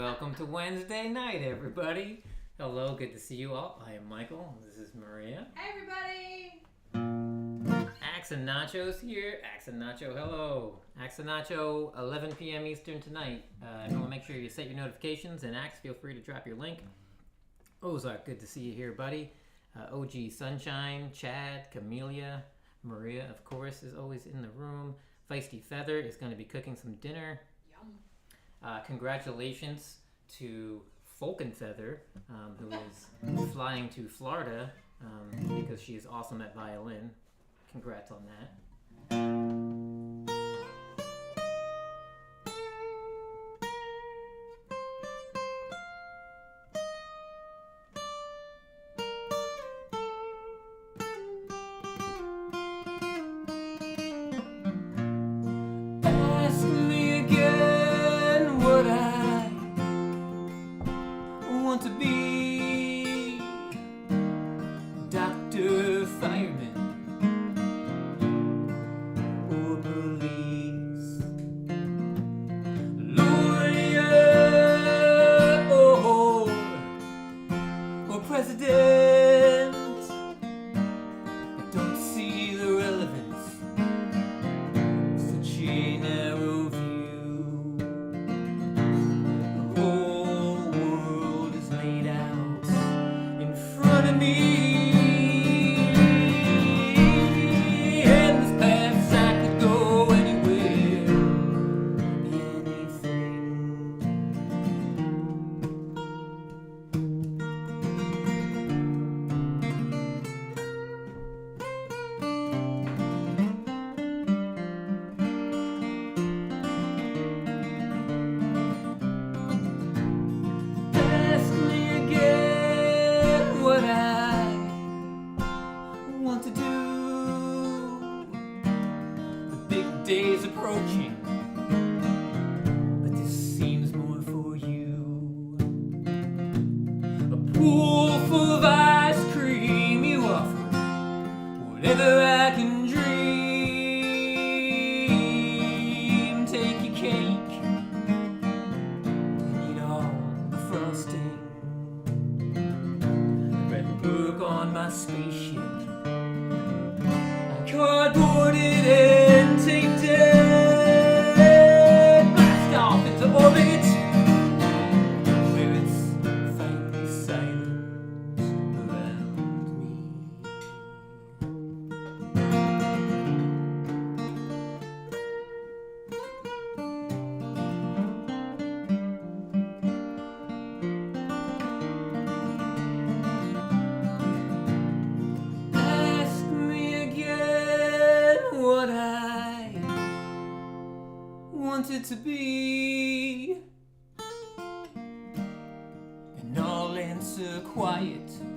Welcome to Wednesday night, everybody. Hello, good to see you all. I am Michael. This is Maria. Hey, everybody. Axe and Nacho's here. Axe and Nacho, hello. Axe and Nacho, 11 p.m. Eastern tonight. Everyone, make sure you set your notifications. And Axe, feel free to drop your link. Ozark, good to see you here, buddy. OG Sunshine, Chad, Camellia, Maria, of course, is always in the room. Feisty Feather is going to be cooking some dinner. Yum. Congratulations to Falcon Feather, who is flying to Florida because she is awesome at violin. Congrats on that. Ask me again what I want to be. Doctor, fireman, or police, lawyer, or president. I don't see the relevance of such a narrow view. The whole world is laid out in front of me. Ask me again what I want to do. The big day's approaching, but this seems more for you. A pool full of ice cream you offer, whatever I can dream. Take your cake and eat all the frosting. I read the book on my spaceship. I cardboarded and taped it. Blast off into orbit, where it's finally silent around me. Ask me again what I wanted to be, and I'll answer quietly.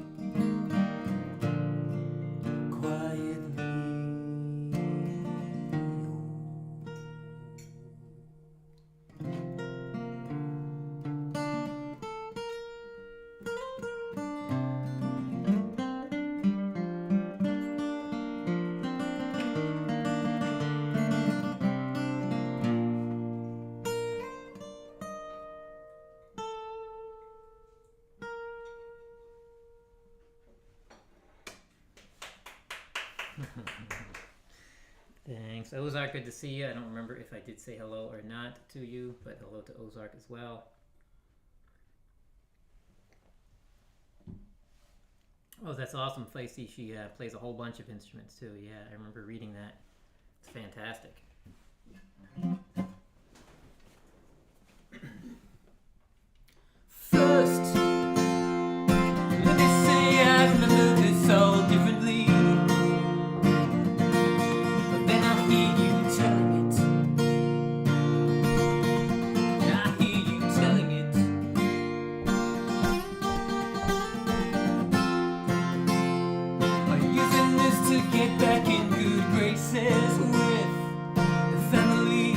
Thanks. Ozark, good to see you. I don't remember if I did say hello or not to you, but hello to Ozark as well. Oh, that's awesome, Feisty. She plays a whole bunch of instruments too. Yeah, I remember reading that. It's fantastic. First, let me say I remember this all differently. But then I hear you telling it. I hear you telling it. Are you using this to get back in good graces with the family?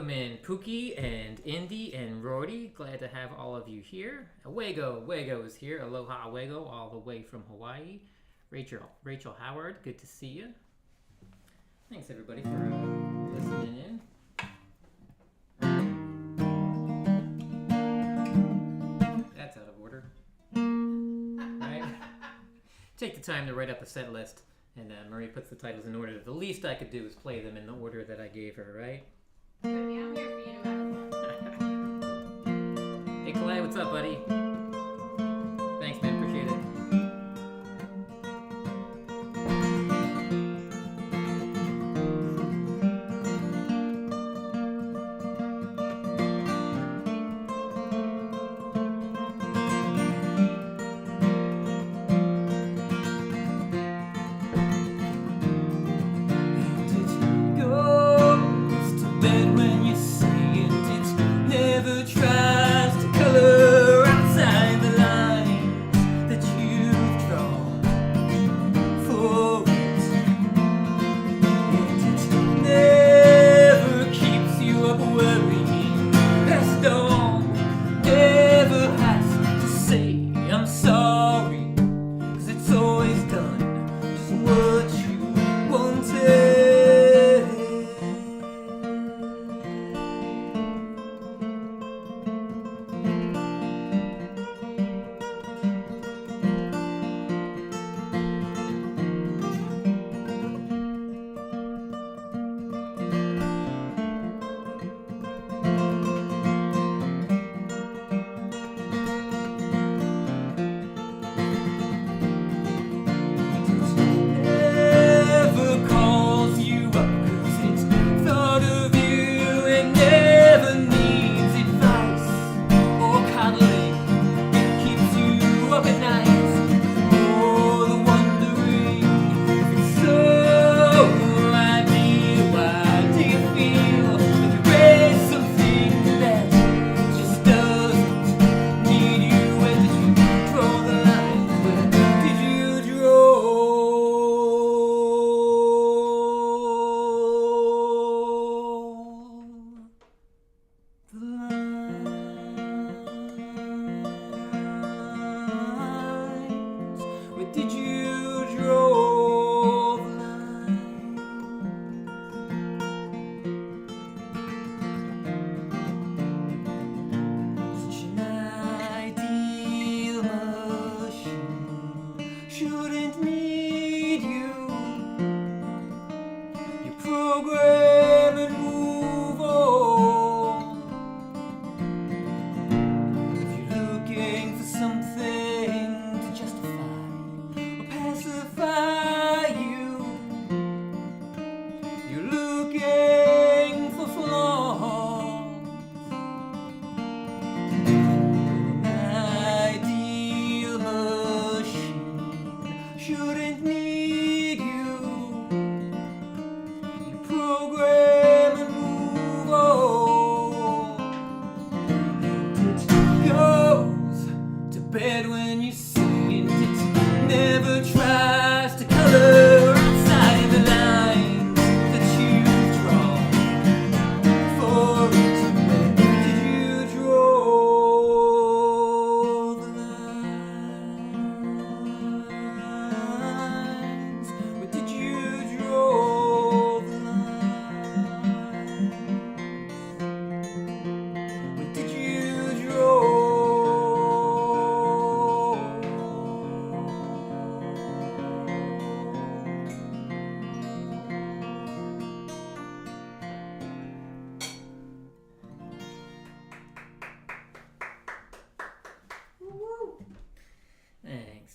welcome in Pookie and Indy and Rorty. Glad to have all of you here. Wego is here. Aloha Wego, all the way from Hawaii. Rachel Howard, good to see you. Thanks everybody for listening in. That's out of order. Right? Take the time to write up a set list, and Marie puts the titles in order. The least I could do is play them in the order that I gave her, right? I'm here for you no matter what. Hey Clay, what's up, buddy? Thanks, man. Appreciate it.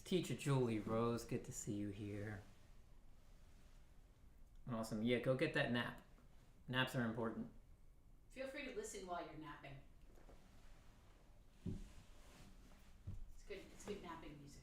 Teacher Julie Rose, good to see you here. Awesome. Yeah, go get that nap. Naps are important. Feel free to listen while you're napping. It's good napping music.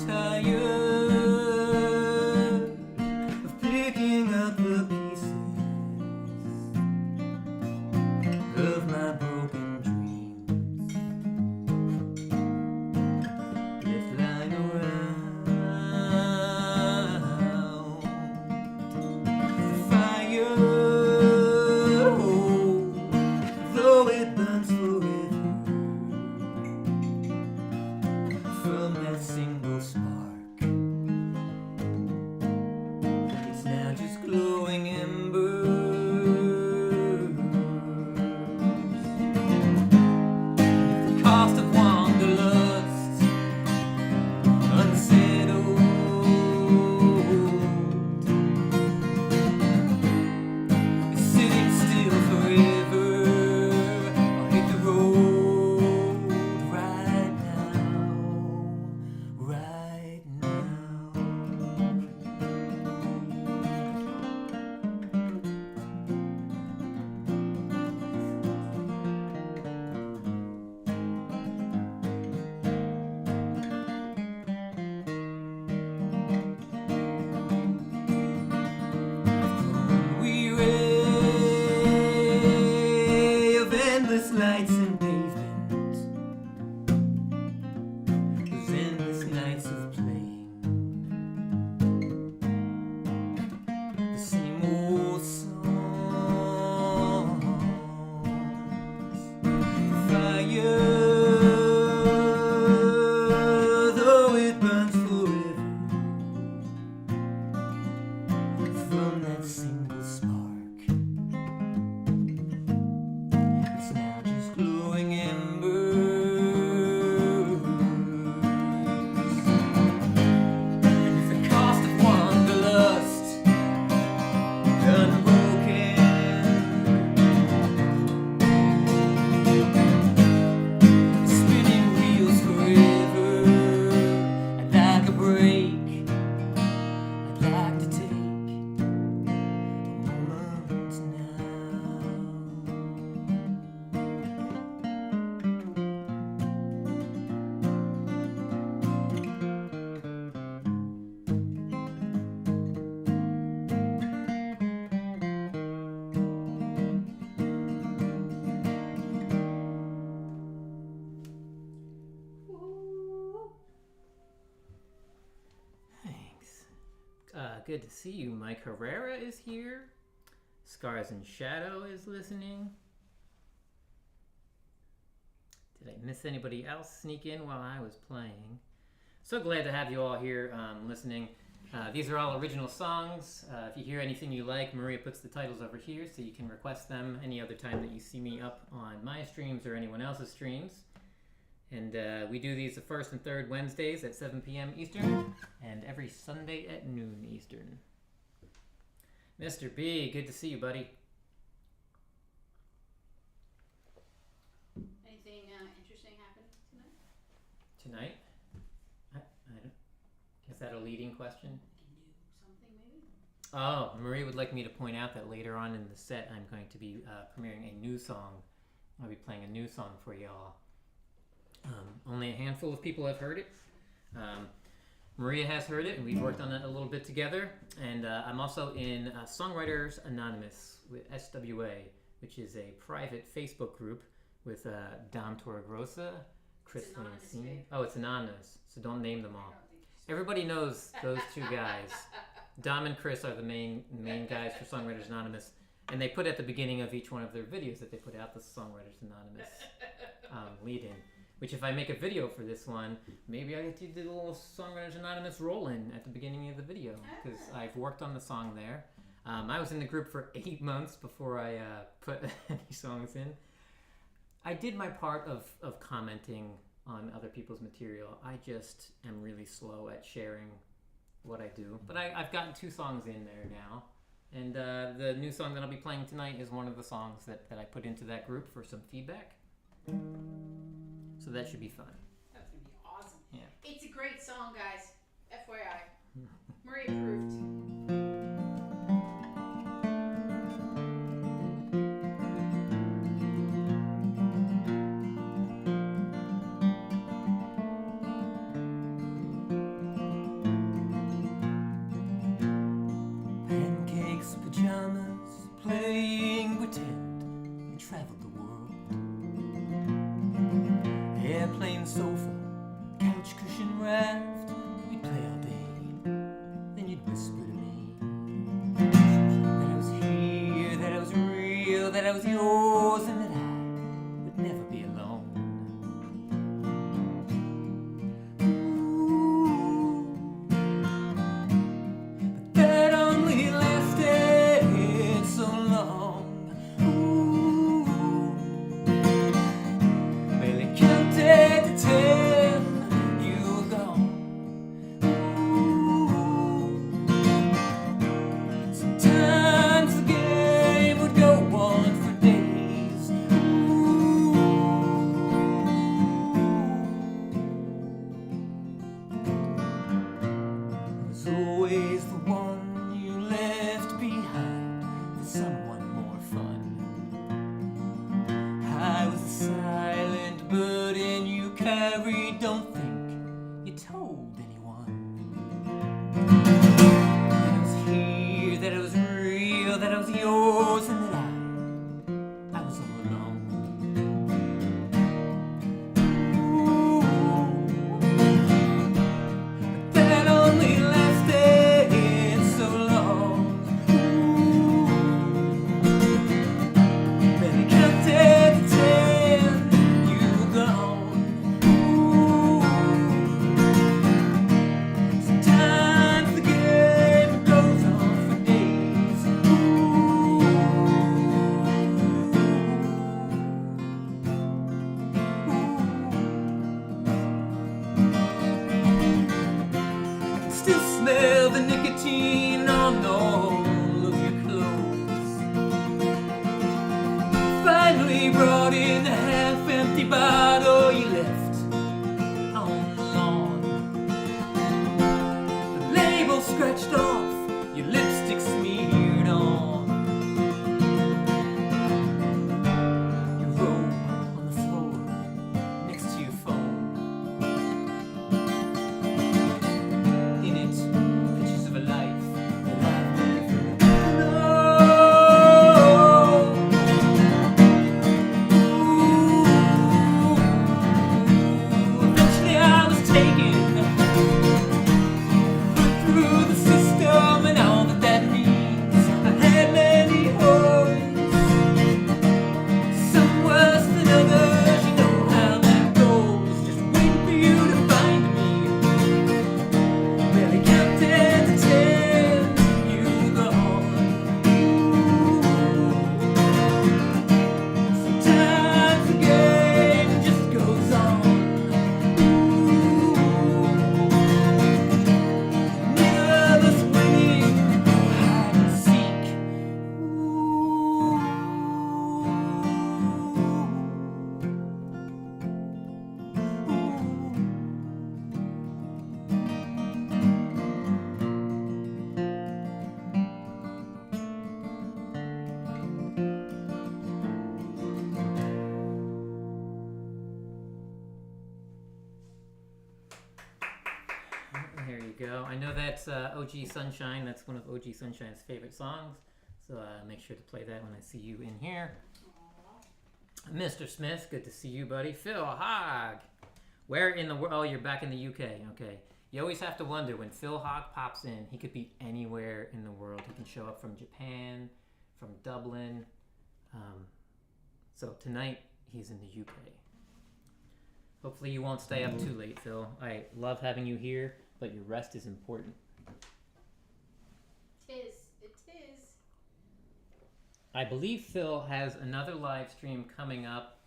Tired good to see you. Mike Herrera is here. Scars and Shadow is listening. Did I miss anybody else sneak in while I was playing? So glad to have you all here listening. These are all original songs. If you hear anything you like, Maria puts the titles over here so you can request them any other time that you see me up on my streams or anyone else's streams. And we do these the first and third Wednesdays at 7 p.m. Eastern and every Sunday at noon Eastern. Mr. B, good to see you, buddy. Anything interesting happened tonight? Tonight? I don't. Is that a leading question? Something maybe? Oh, Marie would like me to point out that later on in the set I'm going to be premiering a new song. I'll be playing a new song for y'all. Only a handful of people have heard it. Maria has heard it, and we've worked on it a little bit together. And I'm also in Songwriters Anonymous with SWA, which is a private Facebook group with Dom Torregrossa, Chris Lancine. Oh, it's anonymous, so don't name them all. Everybody knows those two guys. Dom and Chris are the main guys for Songwriters Anonymous, and they put at the beginning of each one of their videos that they put out the Songwriters Anonymous lead-in. Which, if I make a video for this one, maybe I get to do a little Songwriters Anonymous roll-in at the beginning of the video, because I've worked on the song there. I was in the group for 8 months before I put any songs in. I did my part of commenting on other people's material. I just am really slow at sharing what I do. But I've gotten 2 songs in there now. And the new song that I'll be playing tonight is one of the songs that I put into that group for some feedback. So that should be fun. That's going to be awesome. Yeah. It's a great song, guys. FYI. Marie approved. Pancakes, pajamas, playing pretend we traveled the world. Airplane sofa, couch cushion raft, we'd play all day. Then you'd whisper to me that I was here, that I was real, that I was yours, and that I would never be alone. But that only lasted so long. Barely counted to 10, you were gone. Sometimes the game would go on for days. I know that's OG Sunshine. That's one of OG Sunshine's favorite songs. So make sure to play that when I see you in here. Mr. Smith, good to see you, buddy. Phil Hogg. Where in the world? Oh, you're back in the UK. Okay. You always have to wonder when Phil Hogg pops in, he could be anywhere in the world. He can show up from Japan, from Dublin. So tonight, he's in the UK. Hopefully you won't stay up too late, Phil. I love having you here, but your rest is important. It is. I believe Phil has another live stream coming up.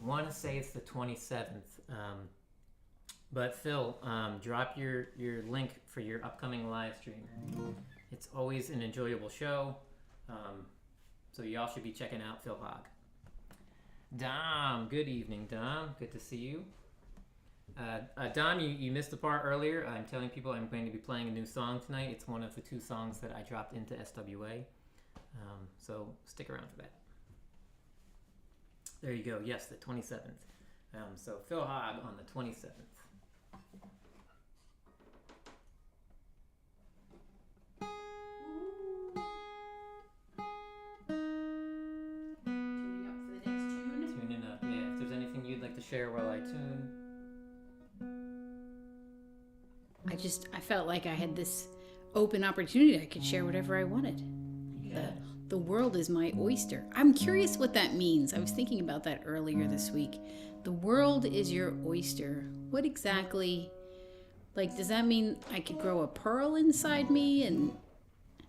I want to say it's the 27th. But Phil, drop your link for your upcoming live stream. It's always an enjoyable show. So y'all should be checking out Phil Hogg. Dom, good evening, Dom. Good to see you. Dom, you missed the part earlier. I'm telling people I'm going to be playing a new song tonight. It's one of the 2 songs that I dropped into SWA. So stick around for that. There you go. Yes, the 27th. So Phil Hogg on the 27th. Tuning up for the next tune. Tuning up. Yeah. If there's anything you'd like to share while I tune. I felt like I had this open opportunity. I could share whatever I wanted. Yeah. The world is my oyster. I'm curious what that means. I was thinking about that earlier this week. The world is your oyster. What exactly, does that mean I could grow a pearl inside me? And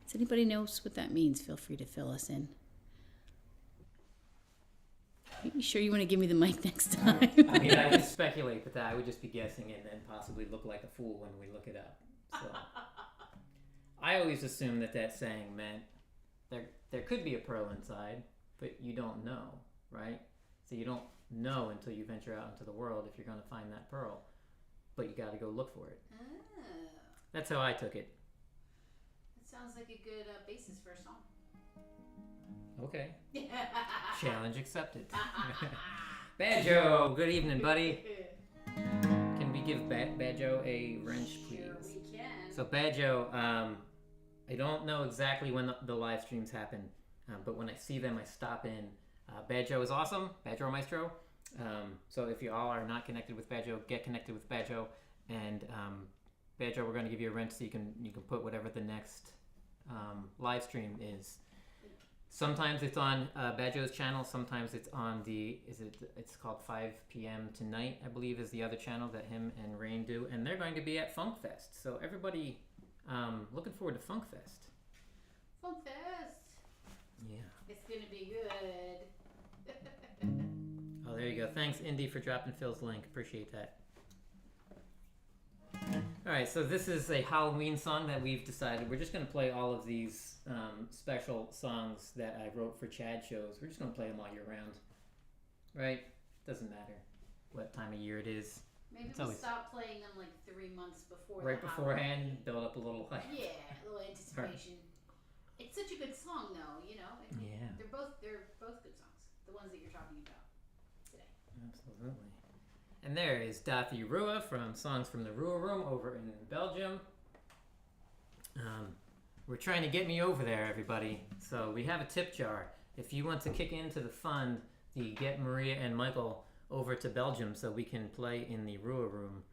does anybody knows what that means? Feel free to fill us in. Are you sure you want to give me the mic next time? I mean, I could speculate, but I would just be guessing and then possibly look like a fool when we look it up. So I always assumed that saying meant there could be a pearl inside, but you don't know, right? So you don't know until you venture out into the world if you're going to find that pearl, but you got to go look for it. Oh. That's how I took it. That sounds like a good basis for a song. Okay. Challenge accepted. Badjo, good evening, buddy. Can we give Badjo a wrench, please? Sure we can. So Badjo, I don't know exactly when the live streams happen, but when I see them, I stop in. Badjo is awesome, Badjo Maestro. So if you all are not connected with Badjo, get connected with Badjo. And Badjo, we're going to give you a wrench so you can put whatever the next live stream is. Sometimes it's on Badjo's channel. Sometimes it's on it's called 5 p.m. Tonight, I believe, is the other channel that him and Rain do. And they're going to be at Funk Fest. So everybody, looking forward to Funk Fest. Funk Fest. Yeah. It's gonna be good. Oh, there you go. Thanks, Indy, for dropping Phil's link. Appreciate that. All right, so this is a Halloween song that we've decided. We're just going to play all of these special songs that I wrote for Chad shows. We're just going to play them all year round. Right? Doesn't matter what time of year it is. Maybe It's we'll always- stop playing them like 3 months before. Right the beforehand, Halloween. build up a little hype. Yeah, a little anticipation. It's such a good song, though. You know. I mean, Yeah. They're both good songs. The ones that you're talking about today. Absolutely. And there is Dathi Rua from Songs from the Rua Room over in Belgium. We're trying to get me over there, everybody. So we have a tip jar. If you want to kick into the fund, the Get Maria and Michael over to Belgium so we can play in the Rua Room,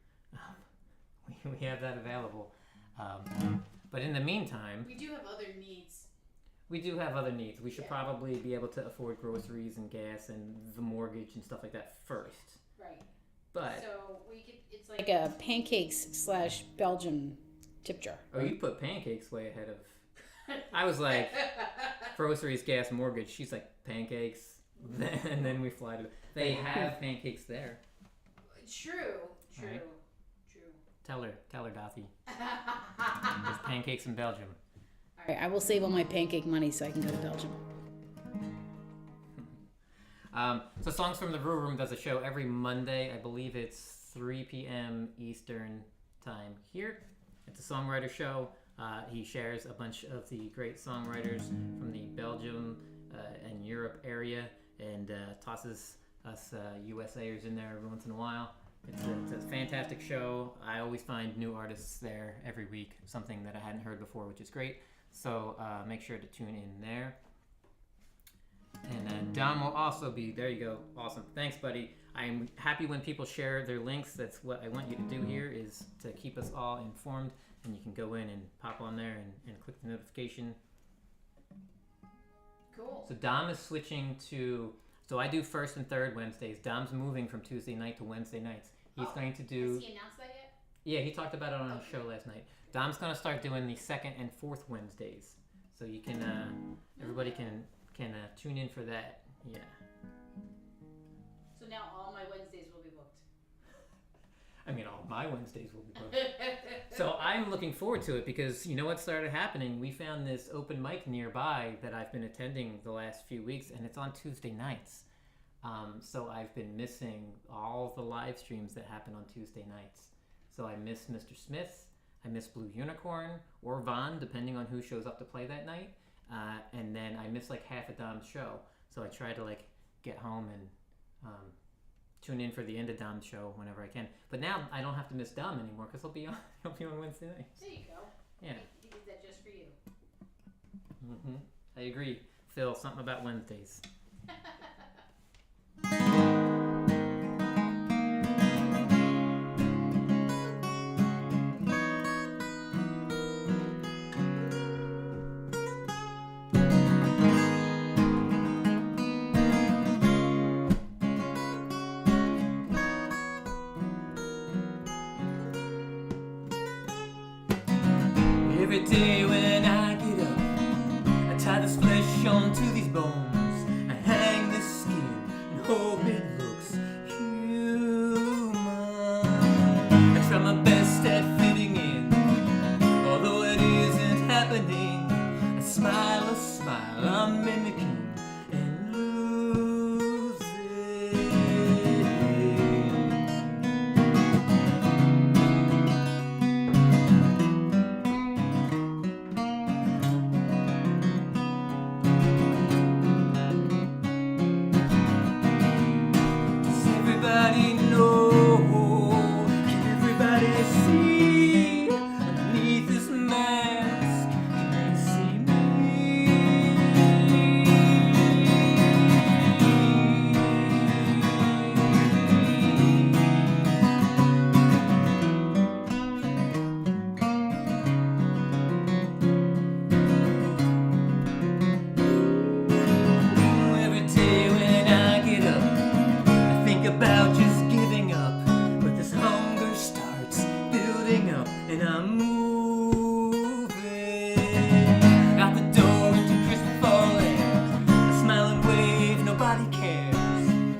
we have that available. But in the meantime, We do have other needs. we do have other needs. We should Yeah. probably be able to afford groceries and gas and the mortgage and stuff like that first. Right. But So we could. It's Like a pancakes/Belgian tip jar. oh, you put pancakes way ahead of. I was like groceries, gas, mortgage. She's like pancakes, and then we fly to. They have pancakes there. True. Right. True. Tell her, Dathi. There's pancakes in Belgium. All right, I will save all my pancake money so I can go to Belgium. So Songs from the Rua Room does a show every Monday. I believe it's 3 p.m. Eastern time here. It's a songwriter show. He shares a bunch of the great songwriters from the Belgium and Europe area and tosses us USAers in there every once in a while. It's a fantastic show. I always find new artists there every week, something that I hadn't heard before, which is great. So make sure to tune in there. And Dom will also be there. You go. Awesome. Thanks, buddy. I'm happy when people share their links. That's what I want you to do here, is to keep us all informed. And you can go in and pop on there and click the notification. Cool. So Dom is switching to. So I do first and third Wednesdays. Dom's moving from Tuesday night to Wednesday nights. He's going to do. Has he announced that yet? Yeah, he talked about it on his show last night. Dom's going to start doing the second and fourth Wednesdays. So you can, everybody can tune in for that. Yeah. So now all my Wednesdays will be booked. I mean, all my Wednesdays will be booked. So I'm looking forward to it because you know what started happening? We found this open mic nearby that I've been attending the last few weeks, and it's on Tuesday nights. So I've been missing all the live streams that happen on Tuesday nights. So I miss Mr. Smith, I miss Blue Unicorn, or Vaughn, depending on who shows up to play that night. And then I miss like half a Dom's show. So I try to like get home and tune in for the end of Dom's show whenever I can. But now I don't have to miss Dom anymore because he'll be on Wednesday nights. There you go. Yeah. He did that just for you. I agree. Phil, something about Wednesdays. Every day when I get up, I tie this flesh onto these bones. I hang this skin and hope it looks human. I try my best at fitting in, although it isn't happening. I smile a smile I'm mimicking and lose it. Does everybody know? Can everybody see underneath this mask? Can they see Every day when I get up, I think about just giving up, but this hunger starts building up, and I'm moving out the door into crystal falling. I smile and wave, nobody cares.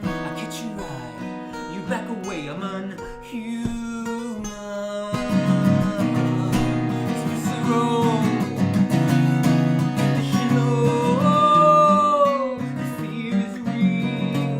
I catch your eye, you back away, I'm unhuman. It's visceral, conditional, the fear is real.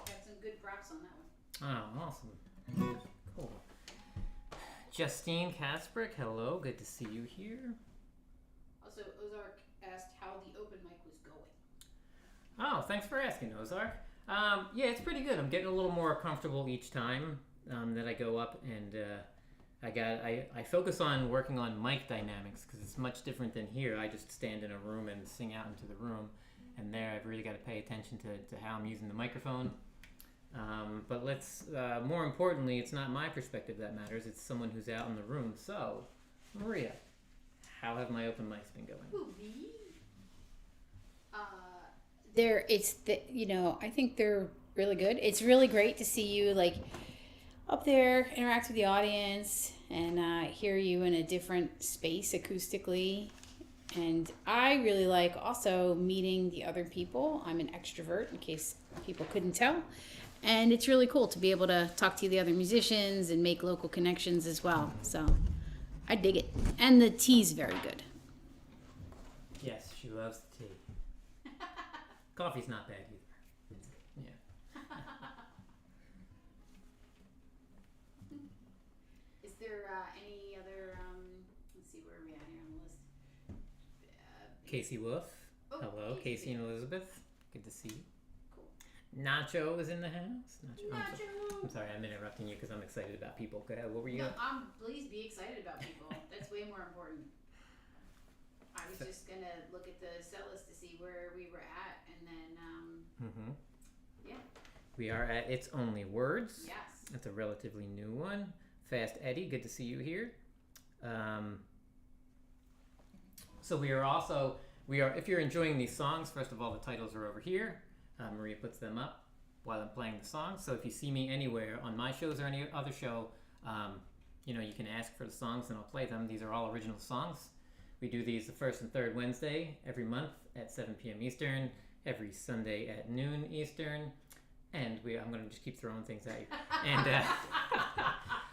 Got some good props on that one. Oh, awesome. Cool. Justine Kasprick, hello. Good to see you here. Also, Ozark asked how the open mic was going. Oh, thanks for asking, Ozark. Yeah, it's pretty good. I'm getting a little more comfortable each time that I go up, and I focus on working on mic dynamics because it's much different than here. I just stand in a room and sing out into the room, and there I've really got to pay attention to how I'm using the microphone. But let's more importantly, it's not my perspective that matters. It's someone who's out in the room. So Maria, how have my open mics been going? Ooh, me? I think they're really good. It's really great to see you like up there, interact with the audience, and hear you in a different space acoustically. And I really like also meeting the other people. I'm an extrovert, in case people couldn't tell. And it's really cool to be able to talk to the other musicians and make local connections as well. So I dig it. And the tea's very good. Yes, she loves the tea. Coffee's not bad either. Yeah. Is there any other, let's see, where are we at here on the list? Casey Wolf. Oh, Hello, Casey. Casey and Elizabeth. Good to see you. Cool. Nacho is in the house. Nacho. I'm sorry, I'm interrupting you because I'm excited about people. Go ahead. What were you? Please be excited about people. That's way more important. I was just going to look at the set list to see where we were at, and then, yeah. We are at It's Only Words. Yes. It's a relatively new one. Fast Eddie, good to see you here. So we are, if you're enjoying these songs, first of all, the titles are over here. Maria puts them up while I'm playing the songs. So if you see me anywhere on my shows or any other show, you can ask for the songs and I'll play them. These are all original songs. We do these the first and third Wednesday every month at 7 p.m. Eastern, every Sunday at noon Eastern. And I'm going to just keep throwing things at you. And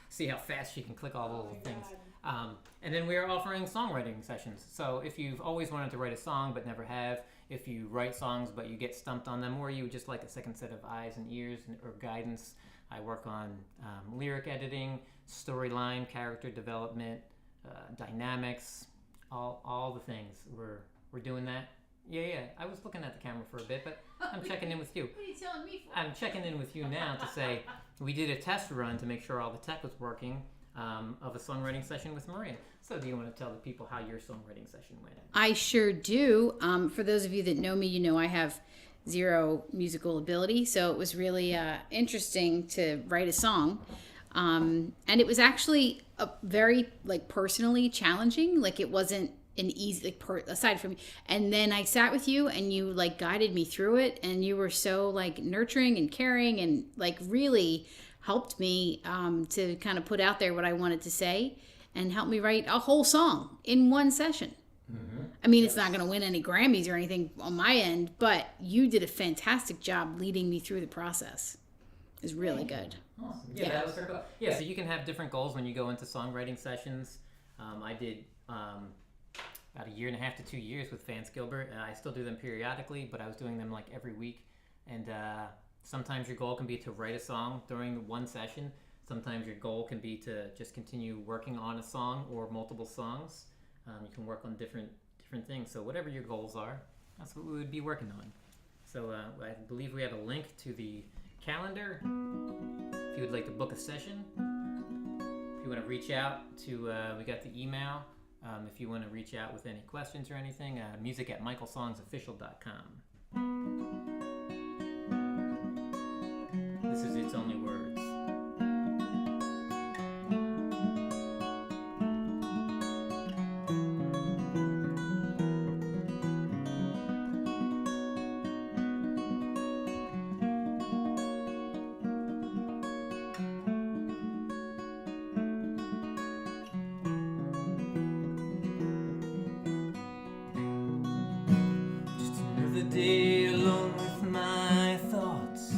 see how fast she can click all the little things. And then we are offering songwriting sessions. So if you've always wanted to write a song but never have, if you write songs but you get stumped on them, or you would just like a second set of eyes and ears or guidance, I work on lyric editing, storyline, character development, dynamics, all the things. We're doing that. Yeah. I was looking at the camera for a bit, but I'm checking in with you. What are you telling me for? I'm checking in with you now to say we did a test run to make sure all the tech was working of a songwriting session with Maria. So do you want to tell the people how your songwriting session went? I sure do. For those of you that know me, you know I have zero musical ability, so it was really interesting to write a song. And it was actually a very personally challenging. It wasn't an easy aside from me. And then I sat with you and you guided me through it, and you were so nurturing and caring and really helped me to kind of put out there what I wanted to say and helped me write a whole song in one session. Mm-hmm. I mean, it's not going to win any Grammys or anything on my end, but you did a fantastic job leading me through the process. It was really good. Awesome. Yeah, that was her goal. Yeah, so you can have different goals when you go into songwriting sessions. I did about 1.5 to 2 years with Vance Gilbert, and I still do them periodically, but I was doing them every week. And sometimes your goal can be to write a song during the one session. Sometimes your goal can be to just continue working on a song or multiple songs. You can work on different things. So whatever your goals are, that's what we would be working on. So I believe we have a link to the calendar if you would like to book a session. If you want to reach out to, we got the email. If you want to reach out with any questions or anything, music at MichaelSongsOfficial.com. This is It's Only Words. Day alone with my thoughts,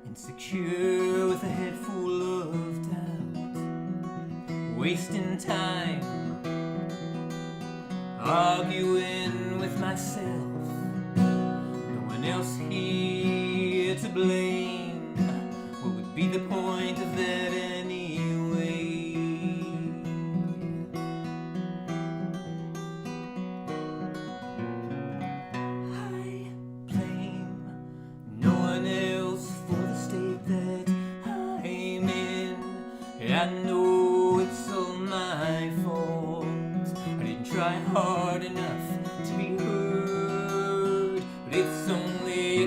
insecure with a head full of doubt, wasting time, arguing with myself, no one else here to blame. What would be the point of that anyway? I know it's all my fault. I didn't try hard enough to be heard, but it's only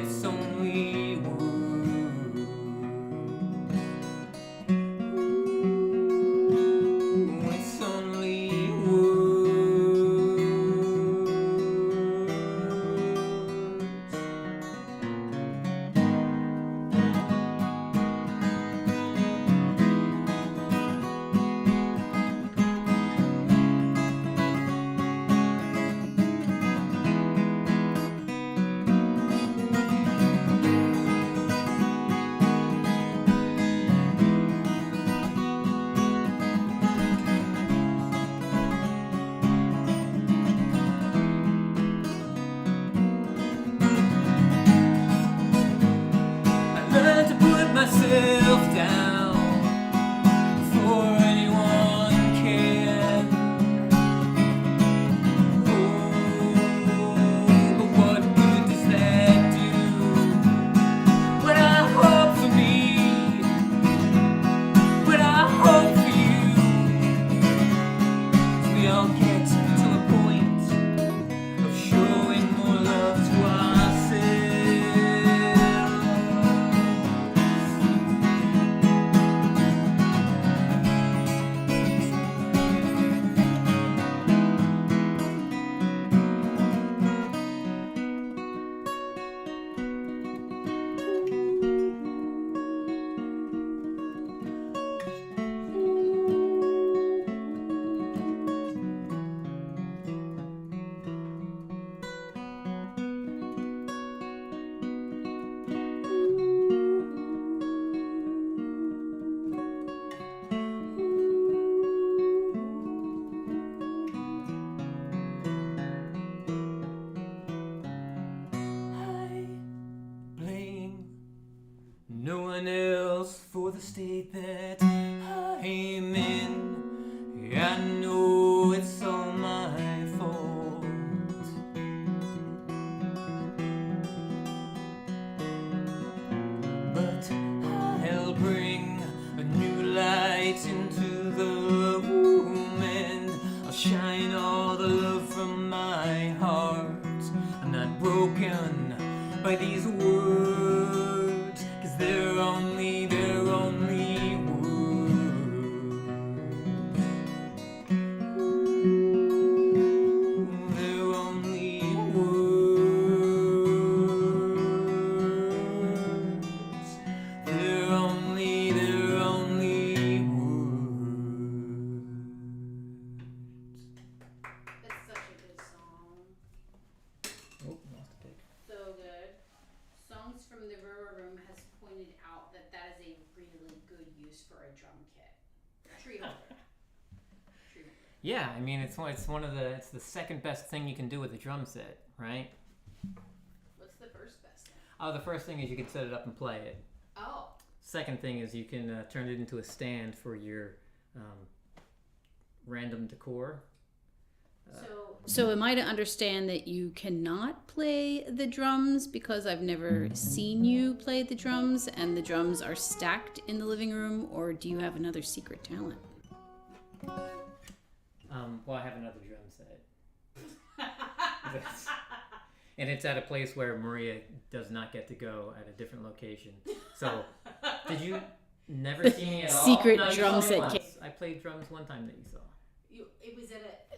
myself down before anyone can. Oh, but what good does that do when I hope for me, when I hope for you? So we all get to a point of showing more love to ourselves. I blame no one else for the state that I'm in. I know it's all my fault. But I'll bring a new light into the room, and I'll shine all the love from my heart. I'm not broken by these words, 'cause they're only words. They're only words. They're only words. That's such a good song. Oh, lost a pick. So good. Songs from the River Room has pointed out that that is a really good use for a drum kit. Tree holder. Tree holder. Yeah, I mean it's the second best thing you can do with a drum set, right? What's the first best thing? Oh, the first thing is you can set it up and play it. Oh. Second thing is you can turn it into a stand for your random decor. So am I to understand that you cannot play the drums because I've never seen you play the drums and the drums are stacked in the living room, or do you have another secret talent? Well, I have another drum set. And it's at a place where Maria does not get to go, at a different location. So, did you never see me at all? Secret No, you drum saw me set once. kit. I played drums one time that you saw.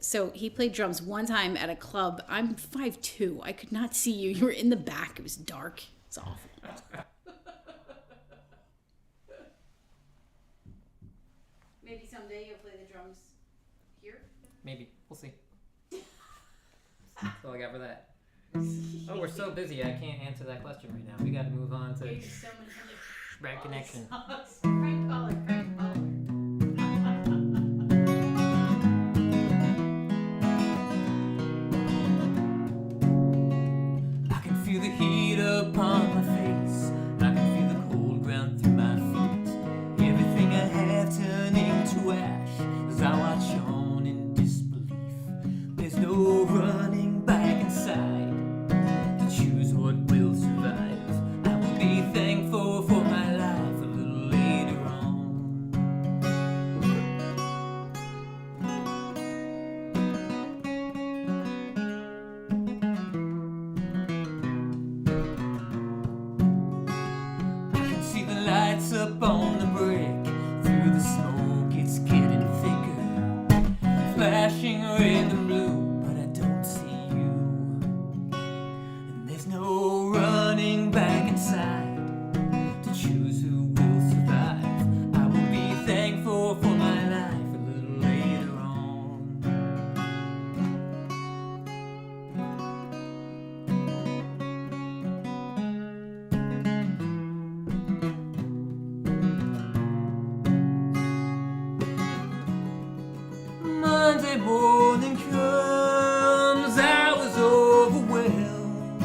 So he played drums one time at a club. I'm 5'2". I could not see you. You were in the back. It was dark. It's awful. Maybe someday you'll play the drums here. Maybe. We'll see. That's all I got for that. Oh, we're so busy. I can't answer that question right now. We got to move on to bad connection. Prank caller, prank caller. I can feel the heat upon my face. I can feel the cold ground through my feet. Everything I have turning to ash as I watch on in disbelief. There's no running back inside to choose what will survive. I will be thankful for my life a little later on. I can see the lights up on the brick. Through the smoke it's getting thicker, flashing red and blue, but I don't see you. And there's no running back inside to choose who will survive. I will be thankful for my life a little later on. Monday morning comes, I was overwhelmed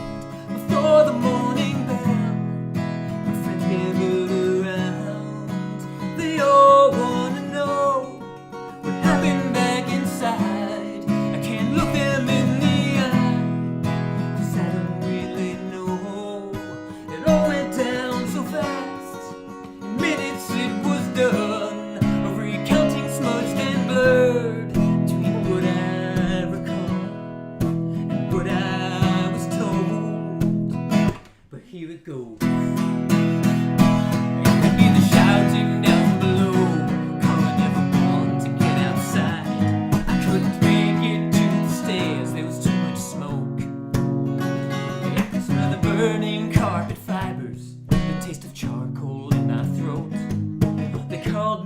before the morning bell. My friends gathered around.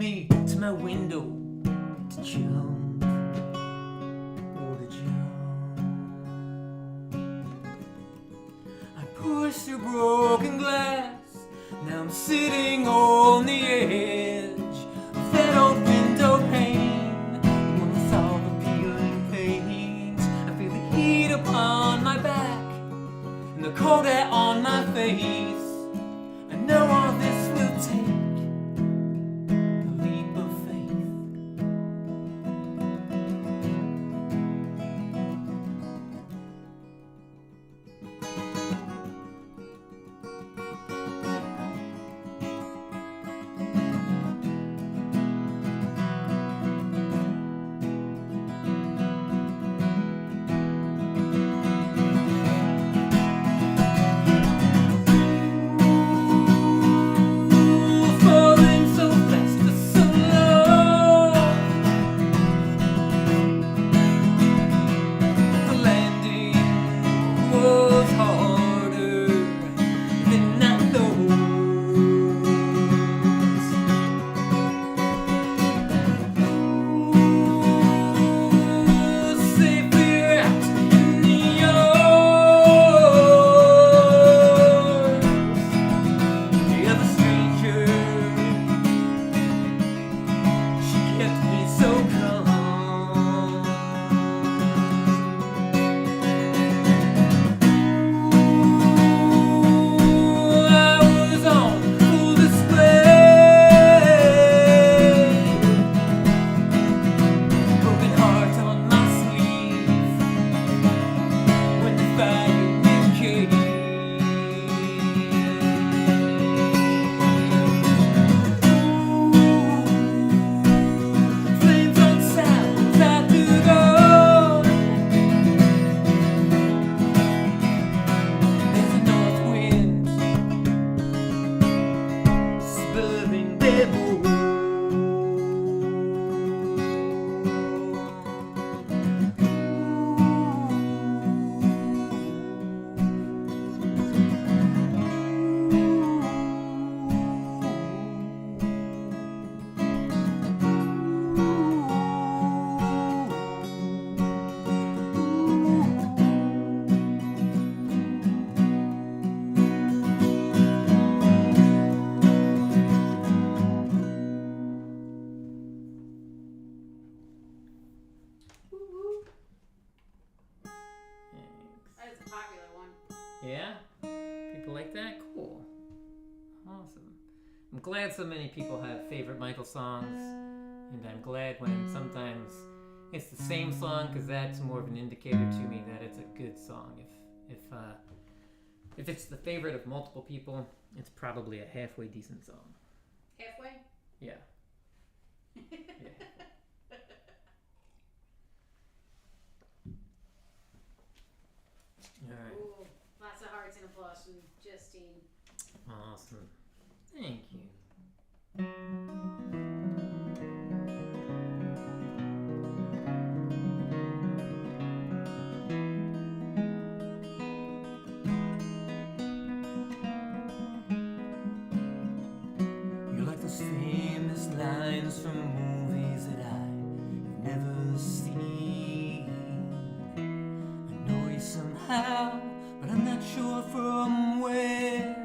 me to my window to jump, oh to jump. I pushed through broken glass, now I'm sitting on the edge of that old window pane. When with all the peeling paint, I feel the heat upon my back and the cold air on my face. I know all this will take a leap of faith. Falling so fast for so long, the landing was harder than I thought. Safely wrapped in the arms the other stranger. She kept me so calm. I was on full display, broken heart on my sleeve when the fire came. Flames on South Octagon. There's a north wind spilling their bones. That is a popular one. Yeah? People like that? Cool. Awesome. I'm glad so many people have favorite Michael songs, and I'm glad when sometimes it's the same song, because that's more of an indicator to me that it's a good song. If it's the favorite of multiple people, it's probably a halfway decent song. Halfway? Yeah. All right. Ooh, lots of hearts and applause from Justine. Awesome. Thank you. You're like those famous lines from movies that I've never seen. I know you somehow, but I'm not sure from where.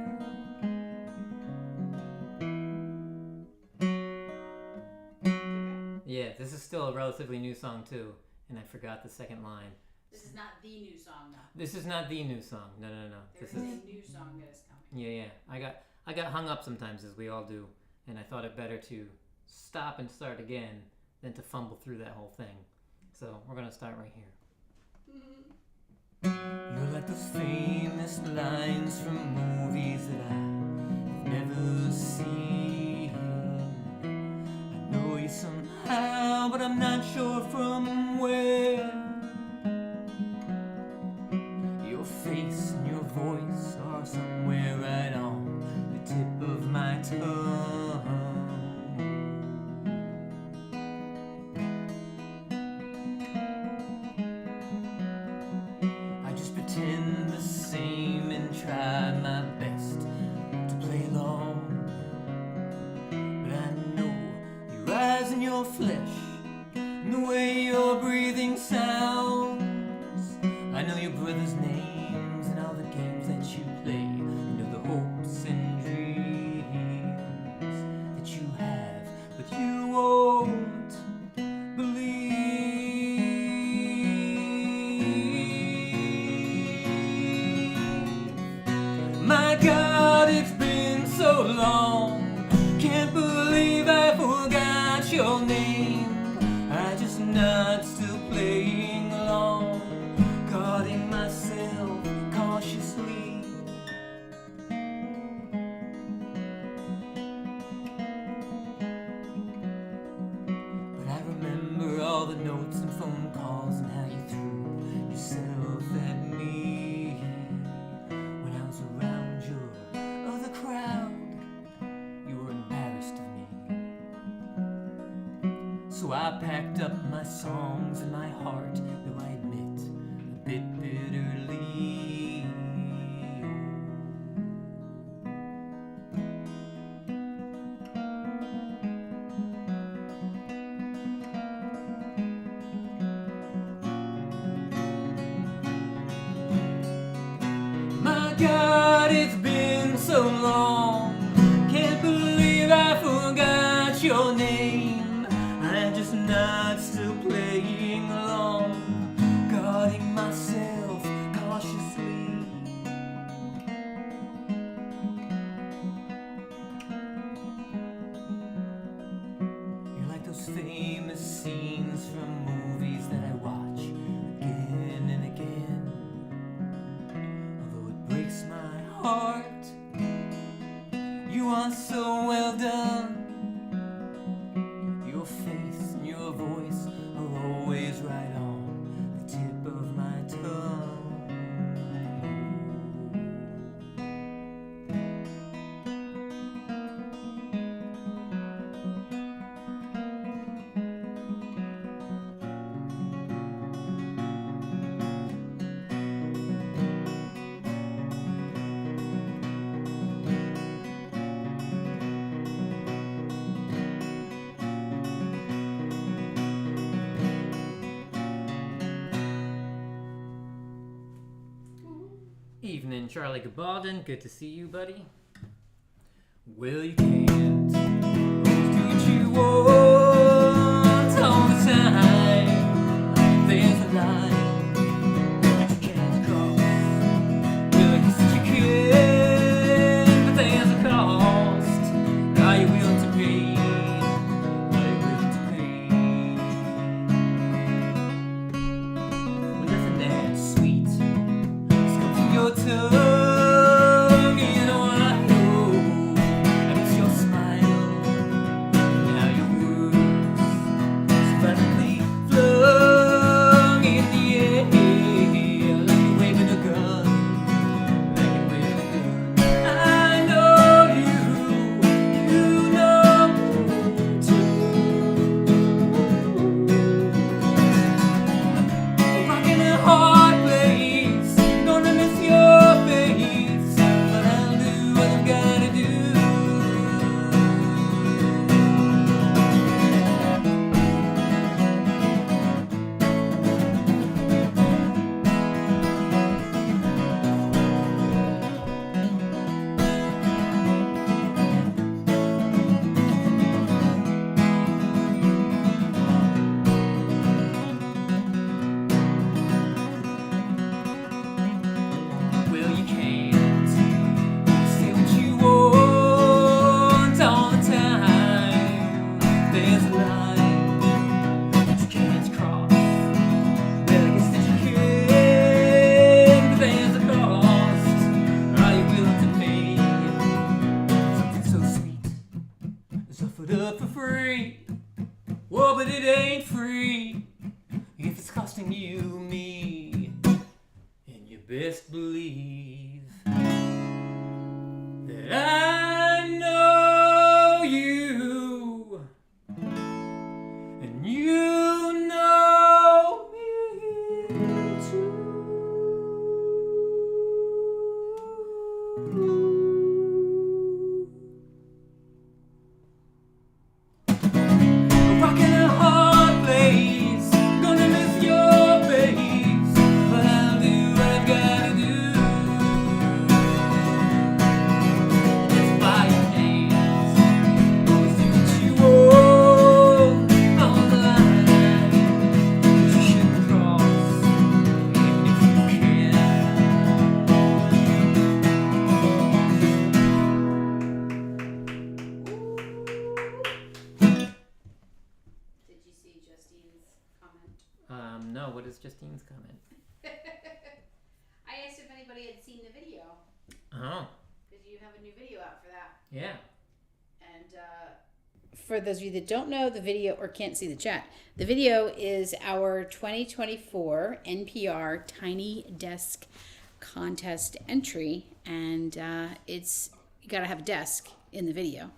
Yeah, this is still a relatively new song too, and I forgot the second line. This is not the new song, though. This is not the new song. No. There This is a new song that is coming. Yeah. I got hung up sometimes, as we all do, and I thought it better to stop and start again than to fumble through that whole thing. So we're gonna start right here. You're like those famous lines from movies that I've never seen. I know you somehow, but I'm not sure from where. Your face and your voice are somewhere right on the tip of my tongue. I just pretend the same and try my best to play along, but I know your flesh and the way your breathing sounds. I know your brother's names and all the games that you play. I know the hopes and dreams that you have, but you won't believe. My God, it's been so long. Can't believe I forgot your name. I just not still playing along, guarding myself cautiously. But I remember all the notes and phone calls and how you threw yourself at me when I was around your other crowd. You were embarrassed of me. So I packed up my songs and my heart, though I admit a bit bitterly. My God, it's been so long. Can't believe I forgot your name. I'm just not still playing along, guarding myself cautiously. You're like those famous scenes from movies that I watch again and again. Although it breaks my heart, you are so well done. Your face and your voice are always right on the tip of my tongue. Evening, Charlie Gabaldon. Good to see you, buddy. Well, you can't do what you want all the time. There's a line that you can't cross. Well, I guess that you can, but there's a cost. Are you willing to pay? Are you willing to pay? Well, nothing that sweet your tongue, you know I know. I miss your smile, now your words suddenly flung in the air, like you're waving a gun, like you're waving a gun. I know you know too. Rocking a hard place, gonna miss your face, but I'll do what I've gotta do. Well, you can't say what you want all the time. There's a line that you can't cross. Well, I guess that you can, but there's a cost. Are you willing to pay? Something so sweet is offered up for free. Whoa, but it ain't free if it's costing you me. And you best believe that I know you, and you know me too. Rocking know. What is Justine's comment? I asked if anybody had seen the video. Oh. Because you have a new video out for that. Yeah. And for those of you that don't know the video or can't see the chat, the video is our 2024 NPR Tiny Desk Contest entry. And it's, you gotta have a desk in the video.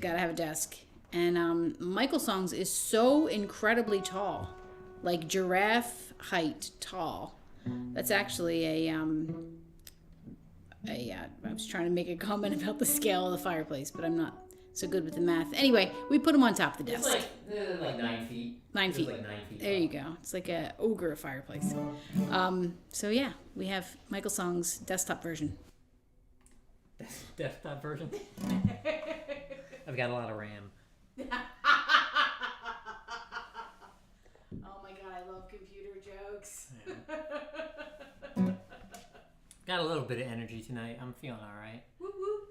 Gotta have a desk. And MichaelSongs is so incredibly tall. Like giraffe height tall. That's actually I was trying to make a comment about the scale of the fireplace, but I'm not so good with the math. Anyway, we put him on top of the desk. It's like 9 feet. 9 feet. Like 9 feet. There you go. It's like a ogre fireplace. So yeah, we have MichaelSongs desktop version. Desktop version? I've got a lot of RAM. Oh my god, I love computer jokes. Yeah. Got a little bit of energy tonight. I'm feeling alright. Woo woo.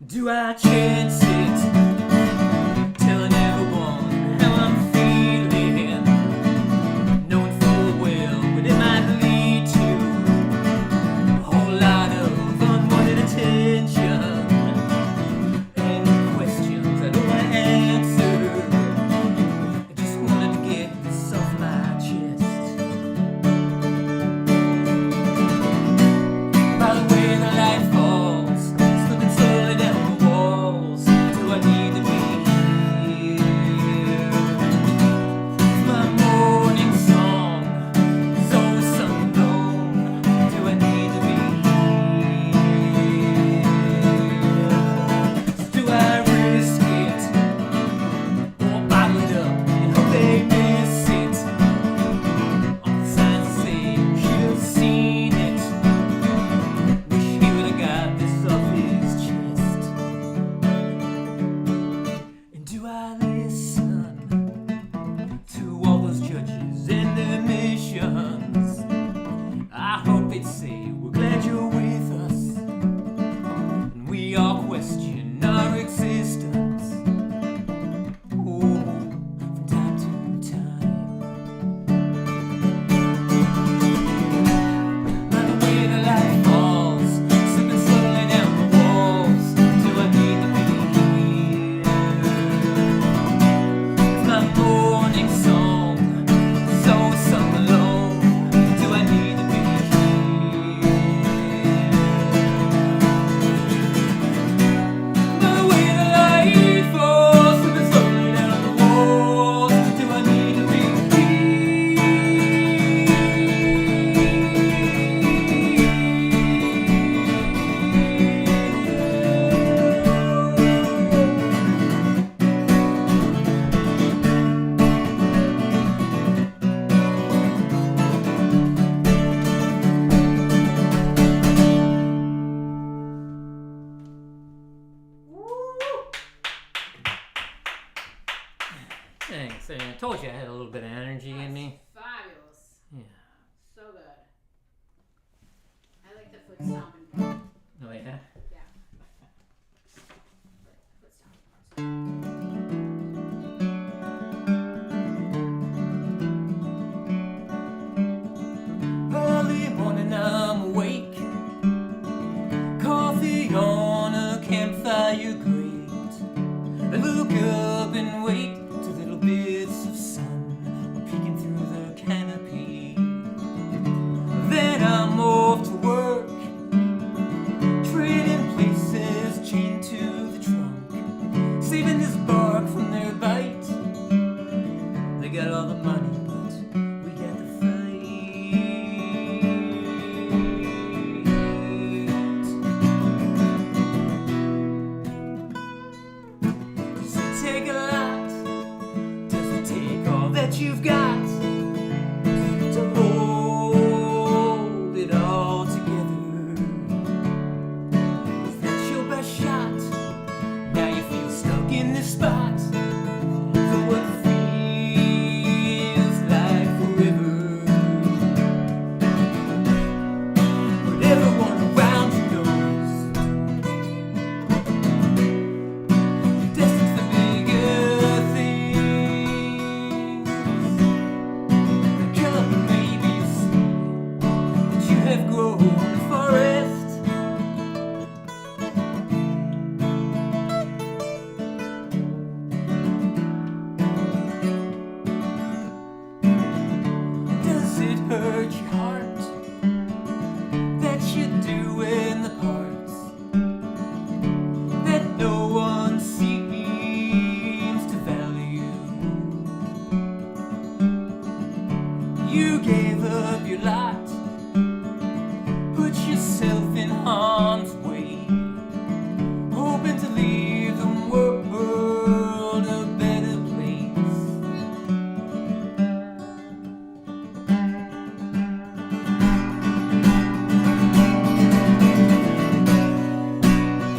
Do I chance it, telling everyone how I'm feeling, knowing full well what it might lead to a whole lot of unwanted attention and questions I don't want to answer. I just wanted to get this off my chest. By the way the light falls, slipping slowly down. I need to be here. My morning song is always sung alone. Do I need to be here? So do I risk it or bottle it up and hope they miss it? All the signs say you should have seen it. Wish he would have got this off his chest. Do I listen to all those judges and their missions? I hope they'd say we're glad you're with us, and we all question our existence. Oh, from time to time. By the way the light falls, slipping slowly down the walls. Do I need to be here? My morning song is always sung alone. Do I need to be here? By the way the light falls, slipping slowly down the walls. Do I need to be Thanks. I told you I had a little bit of energy in me. Fabulous. Yeah. So good. I like the foot stomping part. Oh yeah. Yeah. Foot stomping Early morning I'm awake, coffee on a campfire grate. I look up and wait till little bits of sun are peeking through the canopy. Then I'm off to work, You gave up your lot, put yourself in harm's way, hoping to leave the world a better place.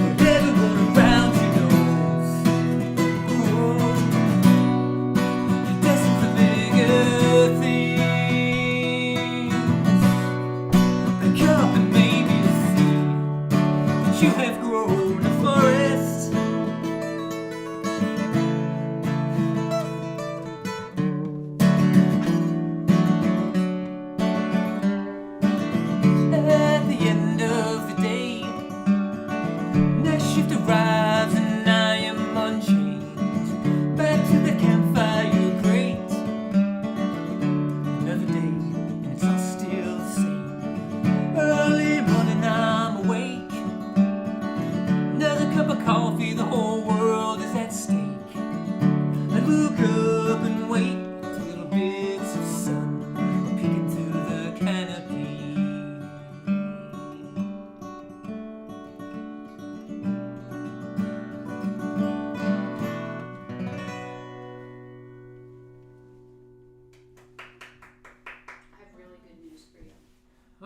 But everyone around you knows, oh, you're destined for bigger things. Look up and maybe you'll see that you have grown a forest. At the end of the day, next shift arrives and I am unchanged. Back to the campfire grate. Another day and it's all still the same. Early morning I'm awake. Another cup of coffee, the whole world is at stake. I look up and wait till little bits of sun peek into the canopy. I have really good news for you.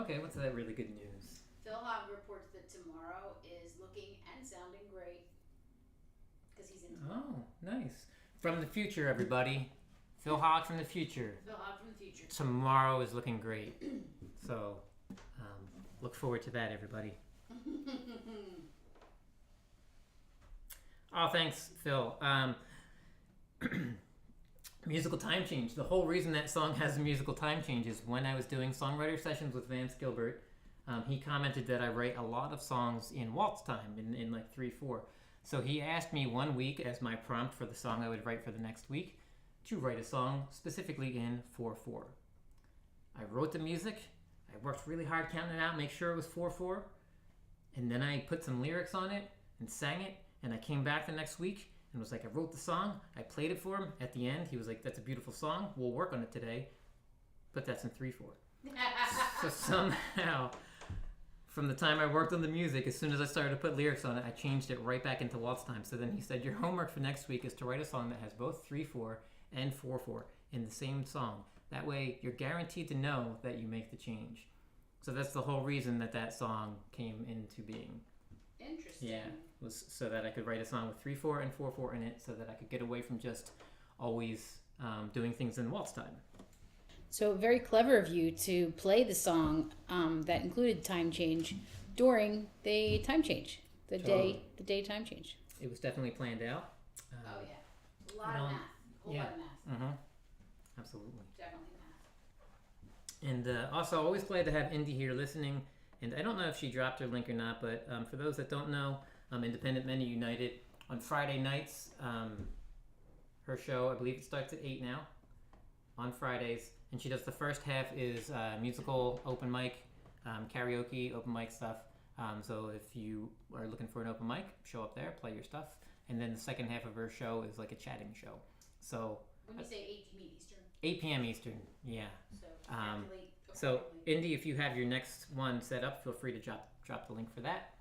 Okay, what's that really good news? Phil Hogg reports that tomorrow is looking and sounding great because he's in tomorrow. Oh, nice. From the future, everybody. Phil Hogg from the future. Phil Hogg from the future. Tomorrow is looking great. So, look forward to that, everybody. Oh, thanks, Phil. Musical time change. The whole reason that song has a musical time change is when I was doing songwriter sessions with Vance Gilbert, he commented that I write a lot of songs in waltz time, in like 3/4. So he asked me one week as my prompt for the song I would write for the next week to write a song specifically in 4/4. I wrote the music. I worked really hard counting it out, make sure it was 4/4. And then I put some lyrics on it and sang it. And I came back the next week and was like, I wrote the song. I played it for him. At the end, he was like, that's a beautiful song. We'll work on it today. But that's in 3/4. So somehow, from the time I worked on the music, as soon as I started to put lyrics on it, I changed it right back into waltz time. So then he said, your homework for next week is to write a song that has both 3/4 and 4/4 in the same song. That way, you're guaranteed to know that you make the change. So that's the whole reason that song came into being. Interesting. Yeah, was so that I could write a song with 3/4 and 4/4 in it, so that I could get away from just always doing things in waltz time. So very clever of you to play the song that included time change during the time change, the Totally. day time change. It was definitely planned out. Oh yeah, a lot of math, a yeah. lot of math, Mm-hmm. Absolutely. definitely math. And also, always glad to have Indy here listening. And I don't know if she dropped her link or not, but for those that don't know, Independent Men United on Friday nights, her show, I believe it starts at 8 now, on Fridays. And she does the first half is musical, open mic, karaoke, open mic stuff. So if you are looking for an open mic, show up there, play your stuff. And then the second half of her show is like a chatting show. So When you say 8, you mean Eastern? 8 p.m. Eastern, yeah. So calculate So, accordingly. Indy, if you have your next one set up, feel free to drop the link for that.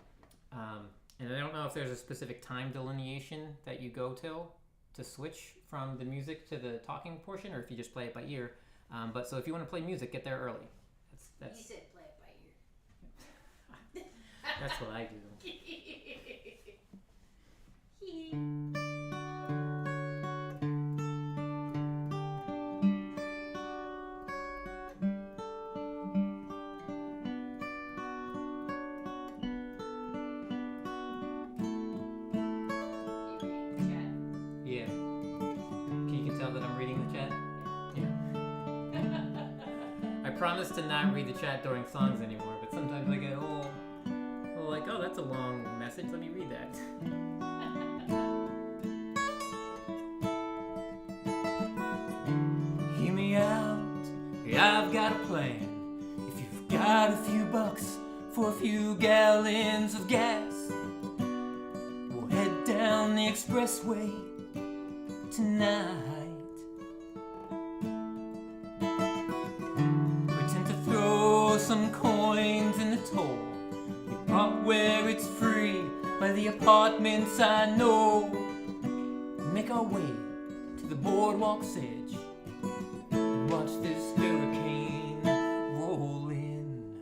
And I don't know if there's a specific time delineation that you go till to switch from the music to the talking portion, or if you just play it by ear. But so if you want to play music, get there early. That's You said play it by ear. that's what I do. Yeah. You can tell that I'm reading the chat. Yeah. I promise to not read the chat during songs anymore, but sometimes I get a little like, oh, that's a long message. Let me read that. Hear me out. I've got a plan. If you've got a few bucks for a few gallons of gas, we'll head down the expressway tonight. some coins in the toll. We park where it's free, by the apartments I know. Make our way to the boardwalk's edge and watch this hurricane roll in.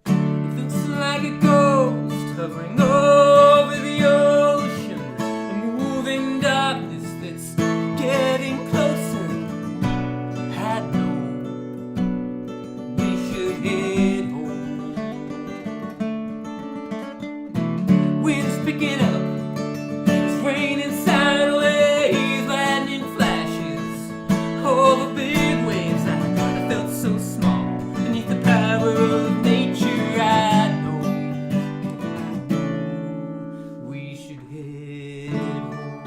It looks like a ghost hovering over the ocean, a moving darkness that's getting closer. I know we should head home. Wind's picking up. Raining sideways, lightning flashes over big waves. I felt so small beneath the power of nature. I know we should head home.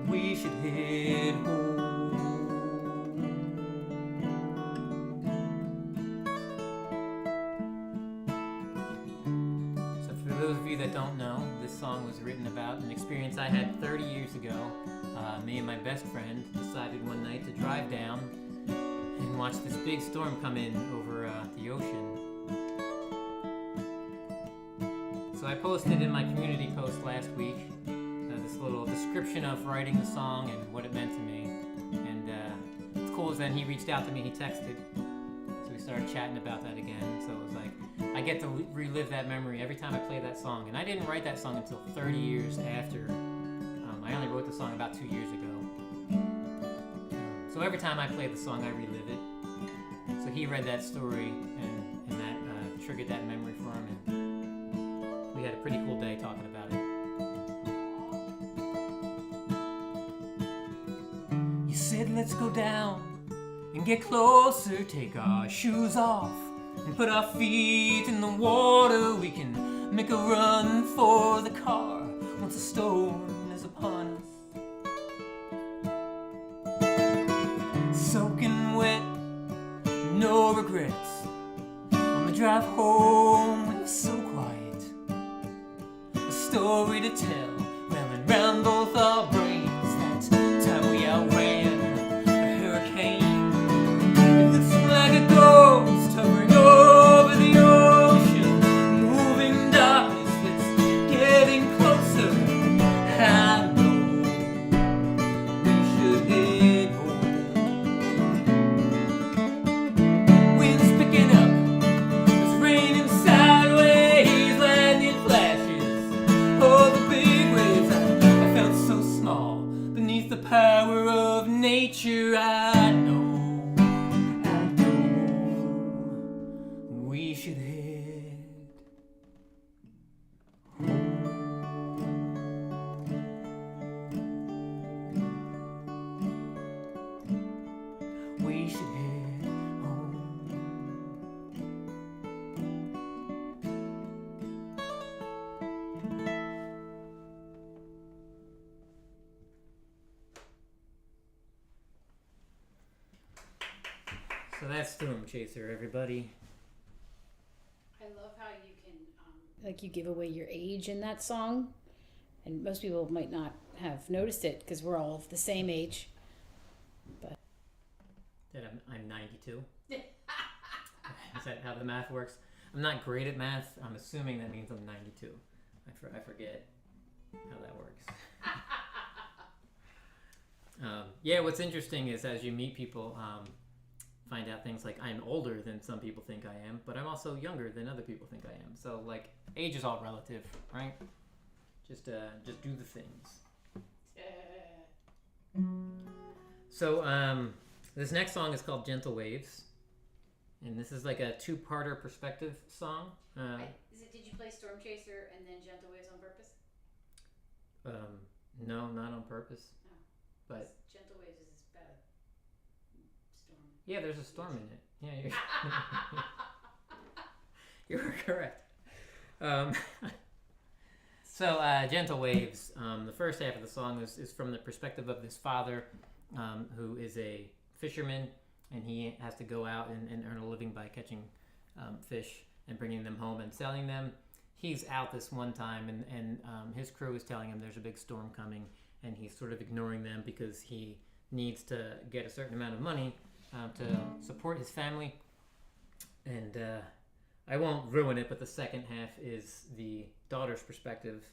We should head home. For those of you that don't know, this song was written about an experience I had 30 years ago. Me and my best friend decided one night to drive down and watch this big storm come in over the ocean. So I posted in my community post last week this little description of writing the song and what it meant to me. And what's cool is then he reached out to me, he texted. So we started chatting about that again. So it was like, I get to relive that memory every time I play that song. And I didn't write that song until 30 years after. I only wrote the song about 2 years ago. So every time I play the song, I relive it. So he read that story, and that triggered that memory for him. And we had a pretty cool day talking about it. You said, let's go down and get closer, take our shoes off and put our feet in the water. We can make a run for the car once the storm is upon us. Soaking wet, no regrets. On the drive home, we were so quiet. A story to tell, ramming round both our brains. That time we outran a hurricane. It looks like a ghost hovering over the ocean, moving darkness that's getting closer. I know we should head home. Wind's picking up, it's raining sideways, lightning flashes over big waves. I felt so small beneath the power of nature. I know we should head home. We should head home. So that's Stormchaser, everybody. I love how you can, like, you give away your age in that song, and most people might not have noticed it because we're all the same age. But That I'm 92. Is that how the math works? I'm not great at math. I'm assuming that means I'm 92. I forget how that works. Yeah, what's interesting is as you meet people, find out things like I'm older than some people think I am, but I'm also younger than other people think I am. So like age is all relative, right? Just do the things. So this next song is called Gentle Waves, and this is like a two-parter perspective song. Did you play Stormchaser and then Gentle Waves on purpose? No, not on purpose. No. But Gentle Waves is about a storm. yeah, there's a storm in it. Yeah, you're correct. So Gentle Waves, the first half of the song is from the perspective of this father who is a fisherman, and he has to go out and earn a living by catching fish and bringing them home and selling them. He's out this one time, and his crew is telling him there's a big storm coming, and he's sort of ignoring them because he needs to get a certain amount of money to support his family. And I won't ruin it, but the second half is the daughter's perspective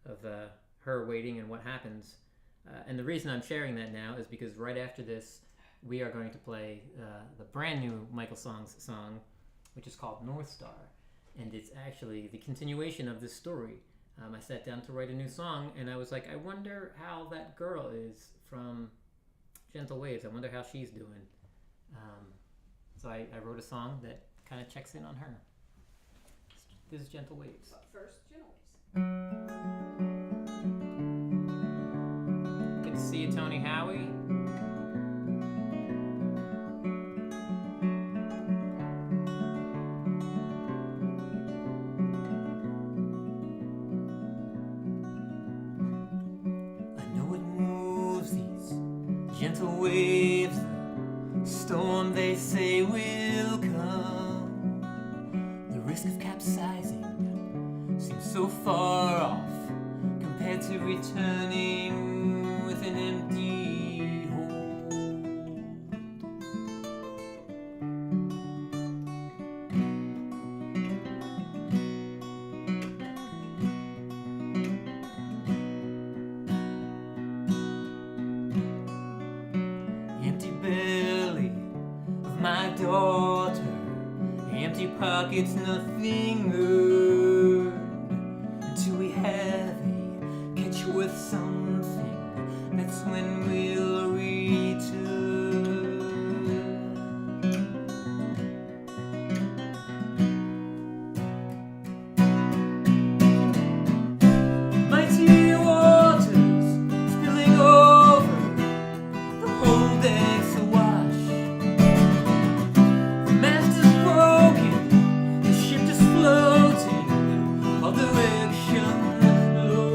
of her waiting and what happens. And the reason I'm sharing that now is because right after this, we are going to play the brand new MichaelSongs song, which is called North Star. And it's actually the continuation of this story. I sat down to write a new song, and I was like, I wonder how that girl is from Gentle Waves. I wonder how she's doing. So I wrote a song that kind of checks in on her. This is Gentle Waves. But first, Gentle Waves. Good to see you, Tony Howie. Gentle waves, the storm they say will come. The risk of capsizing seems so far off compared to returning with an empty hold. Empty belly of my daughter, empty pockets, nothing earned. Until we have a catch with something, that's when we'll return. Mighty waters spilling over, the whole deck's awash. The mast is broken, the ship just floating, all direction low.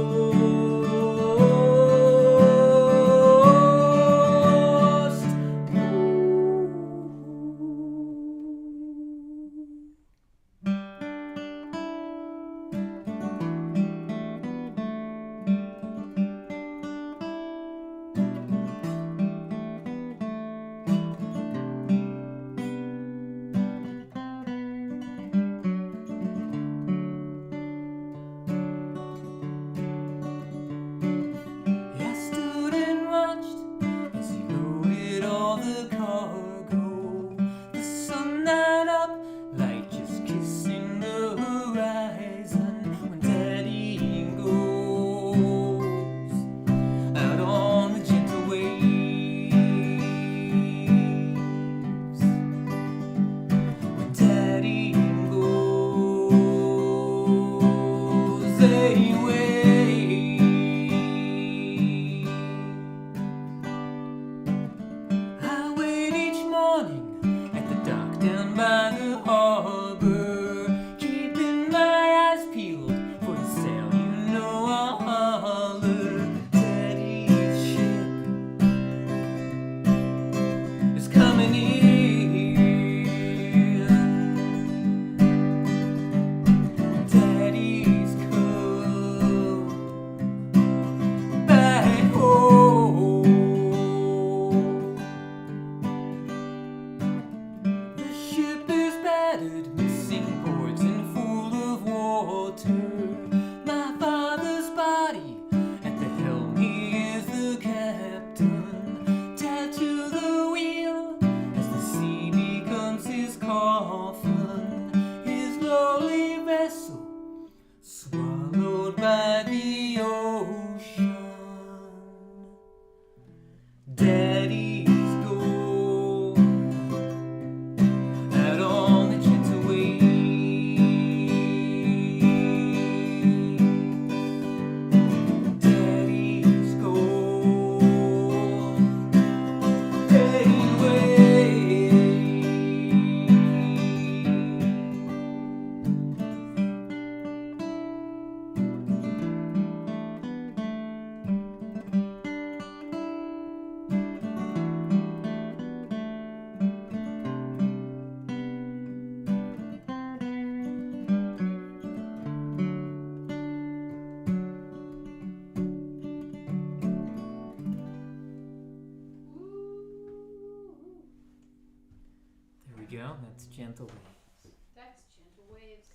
That's Gentle Waves. That's Gentle Waves.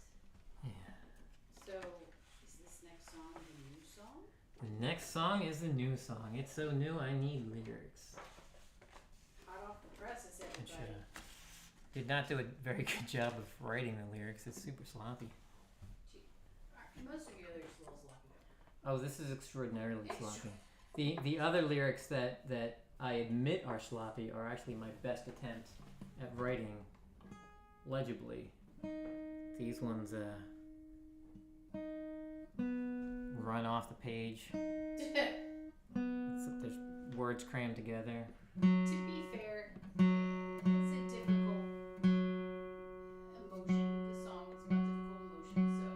Yeah. So, is this next song the new song? The next song is the new song. It's so new, I need lyrics. Hot off the presses, Which, everybody. did not do a very good job of writing the lyrics. It's super sloppy. Most of your lyrics are a little sloppy. Oh, this is extraordinarily sloppy. The other lyrics that I admit are sloppy are actually my best attempt at writing legibly. These ones run off the page. There's words crammed together. To be fair, it's a difficult emotion. The song is about difficult emotion, so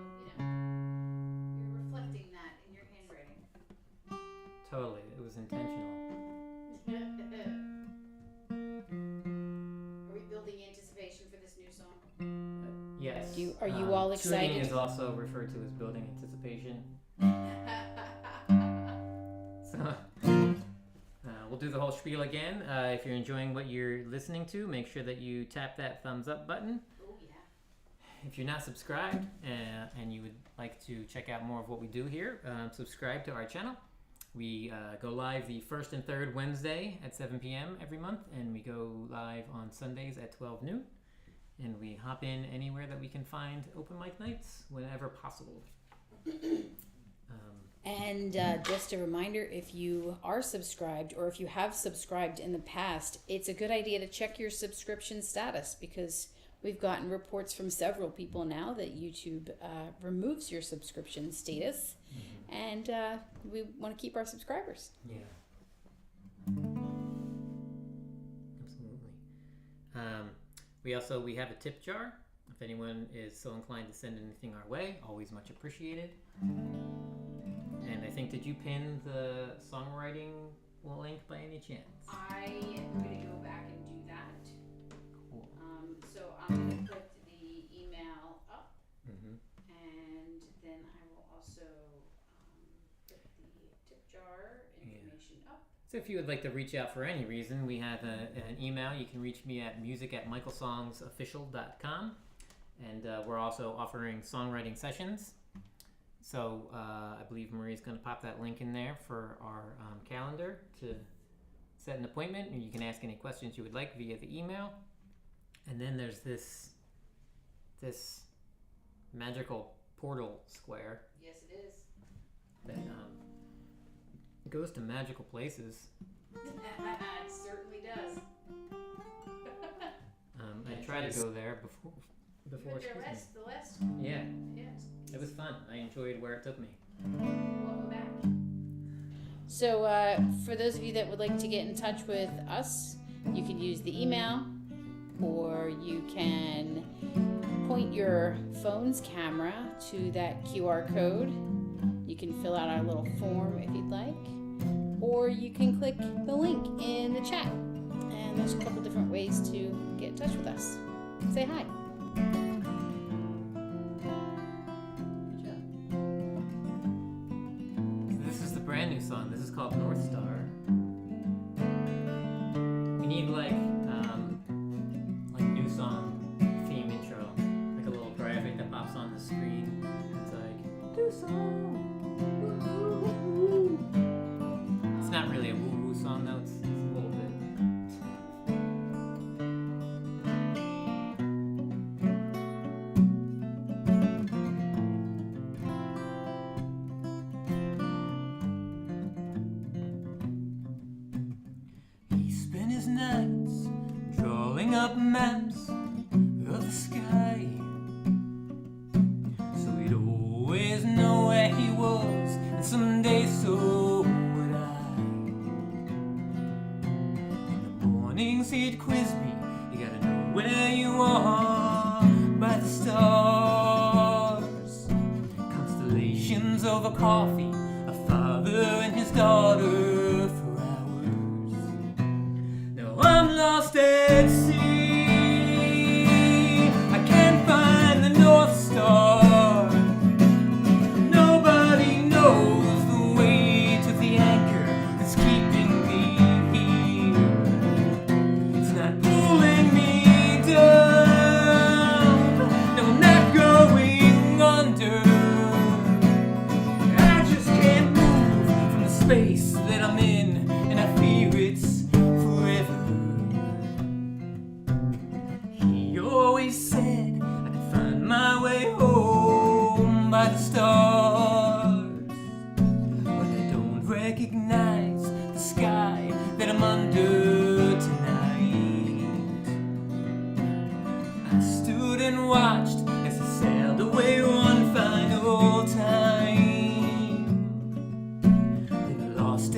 you're reflecting that in your handwriting. Totally, it was intentional. Are we building anticipation for this new song? Yes. Are you all excited? Tuning is also referred to as building anticipation. So we'll do the whole spiel again. If you're enjoying what you're listening to, make sure that you tap that thumbs up button. Oh yeah. If you're not subscribed and you would like to check out more of what we do here, subscribe to our channel. We go live the first and third Wednesday at 7 p.m. every month, and we go live on Sundays at 12 noon. And we hop in anywhere that we can find open mic nights whenever possible. And just a reminder, if you are subscribed or if you have subscribed in the past, it's a good idea to check your subscription status, because we've gotten reports from several people now that YouTube removes your subscription status, and we want to keep our subscribers. Yeah. Absolutely. We have a tip jar. If anyone is so inclined to send anything our way, always much appreciated. And I think, did you pin the songwriting link by any chance? I am going to go back and do that. Cool. So I'm going to put the email up, Mm-hmm. and then I will also put the tip jar information up. So if you would like to reach out for any reason, we have an email. You can reach me at music@michaelsonsofficial.com. And we're also offering songwriting sessions. So I believe Marie's going to pop that link in there for our calendar to set an appointment. And you can ask any questions you would like via the email. And then there's this magical portal square. Yes, it is. That goes to magical places. It certainly does. I tried to go there before. You went there the last. Yeah, Yes. it was fun. I enjoyed where it took me. Welcome back. So, for those of you that would like to get in touch with us, you can use the email, or you can point your phone's camera to that QR code. You can fill out our little form if you'd like, or you can click the link in the chat. And there's a couple different ways to get in touch with us. Say hi. Good job. This is the brand new song. This is called North Star. We need like new song theme intro, like a little graphic that pops on the screen. It's like new song. Woo-hoo. It's not really a woo-woo song though. It's a little bit. He spent his nights drawing up maps of the sky, so he'd always know where he was, and someday so would I. In the mornings he'd quiz me, you gotta know where you are by the stars. Constellations over coffee, a father and his daughter for hours. Now I'm lost at sea, I can't find the North Star. Nobody knows the way to the anchor that's keeping me here. It's not pulling me down.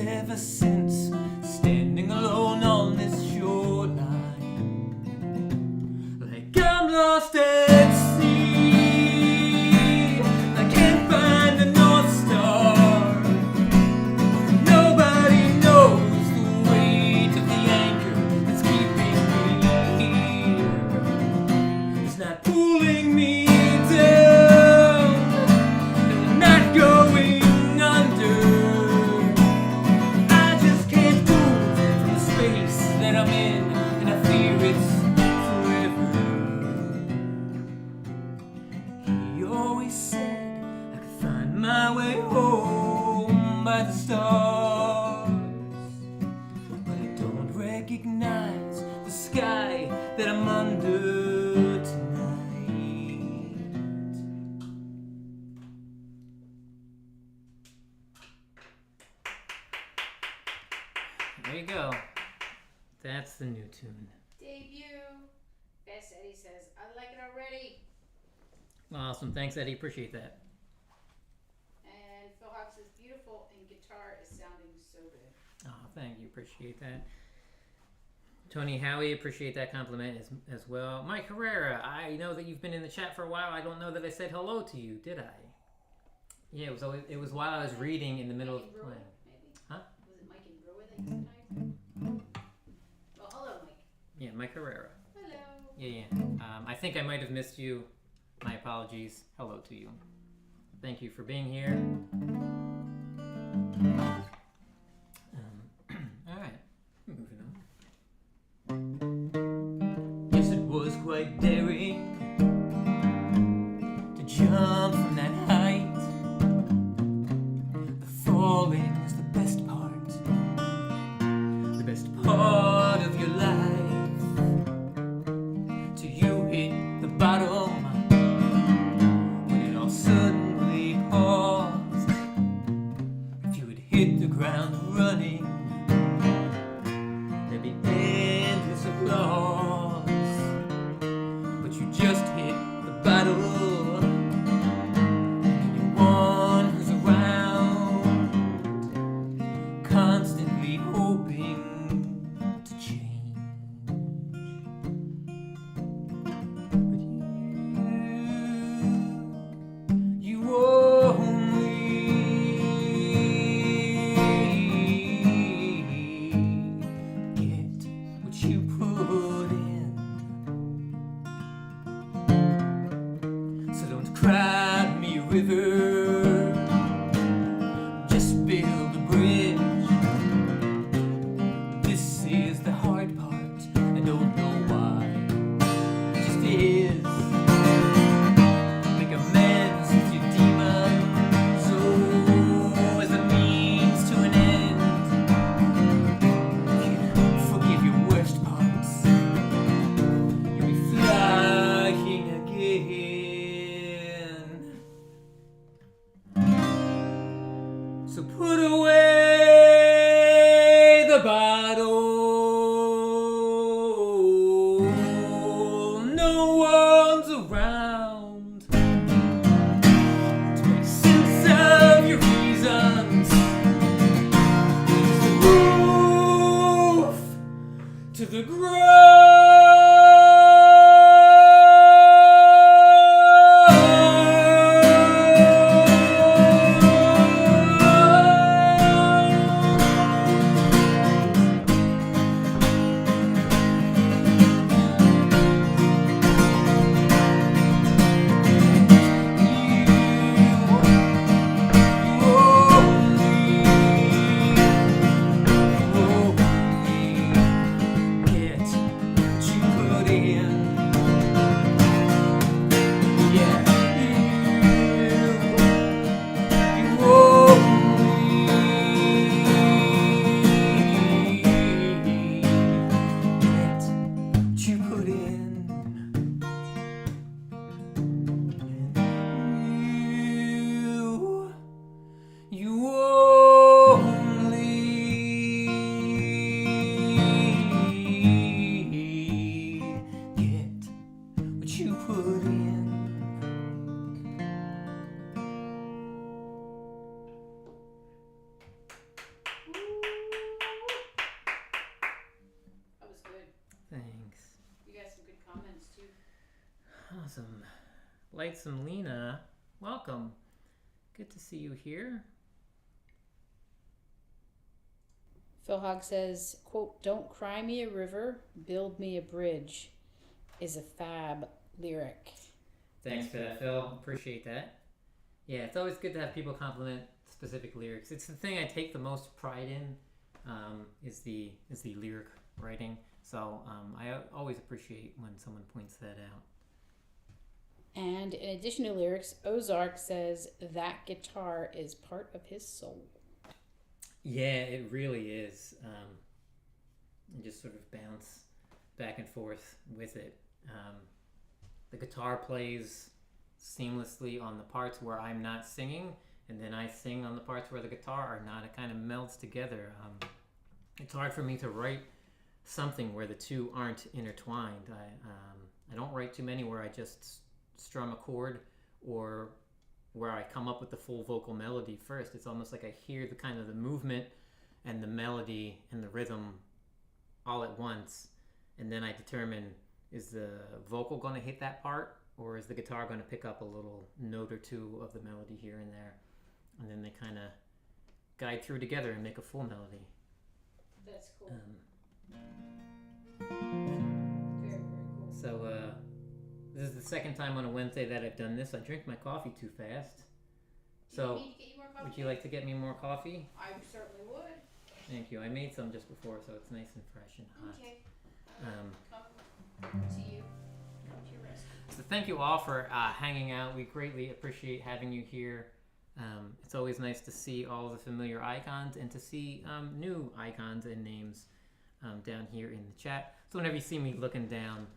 ever since, standing alone on this shoreline. Like I'm lost at sea, I can't find the North Star. Nobody knows the weight of the anchor that's keeping me here. It's not pulling me down, and I'm not going under. I just can't move from the space that I'm in, and I fear it's forever. He always said I could find my way home by the stars, but I don't recognize the sky that I'm under tonight. There you go. That's the new tune. Debut. Best Eddie says, I like it already. Awesome. Thanks, Eddie. Appreciate that. And Phil Hawk says, beautiful, and guitar is sounding so good. Oh, thank you. Appreciate that. Tony Howie, appreciate that compliment as well. Mike Herrera, I know that you've been in the chat for a while. I don't know that I said hello to you, did I? Yeah, it was while I was reading in the middle of playing. Maybe? Huh? Was it Mike and Brewer that you said hi to? Well, hello, Mike. Yeah, Mike Herrera. Hello. Yeah. I think I might have missed you. My apologies. Hello to you. Thank you for being here. All right, moving on. Yes, it was quite daring to jump from that height. The falling is the best part of your life. Till you hit the bottom, when it all suddenly paused. If you had hit the ground running, there'd be endless applause. But you just hit the bottle, and anyone who's around, constantly hoping to change. But you only get what you put in. So don't cry me a river, just build a bridge. This is the hard part, I don't know why, it just is. Make amends with your demons, oh, as a means to an end. If you forgive your worst parts, you'll be flying again. So put away the bottle. No one's around to make sense of your reasons. It's the roof to the get Awesome. Lightsome Lena, welcome. Good to see you here. Phil Hogg says, quote, "Don't cry me a river, build me a bridge," is a fab lyric. Thanks for that, Phil. Appreciate that. Yeah, it's always good to have people compliment specific lyrics. It's the thing I take the most pride in, is the lyric writing. So I always appreciate when someone points that out. And in addition to lyrics, Ozark says that guitar is part of his soul. Yeah, it really is. And just sort of bounce back and forth with it. The guitar plays seamlessly on the parts where I'm not singing, and then I sing on the parts where the guitar are not. It kind of melds together. It's hard for me to write something where the two aren't intertwined. I don't write too many where I just strum a chord or where I come up with the full vocal melody first. It's almost like I hear the kind of the movement and the melody and the rhythm all at once, and then I determine, is the vocal going to hit that part, or is the guitar going to pick up a little note or two of the melody here and there, and then they kind of guide through together and make a full melody. That's cool. Um, Very, very cool. So this is the second time on a Wednesday that I've done this. I drink my coffee too fast. So, Do you need to get you more coffee? would you like to get me more coffee? I certainly would. Thank you. I made some just before, so it's nice and fresh and hot. Okay. Um, Come to you. Come to your rest. So thank you all for hanging out. We greatly appreciate having you here. It's always nice to see all the familiar icons and to see new icons and names down here in the chat. So whenever you see me looking down,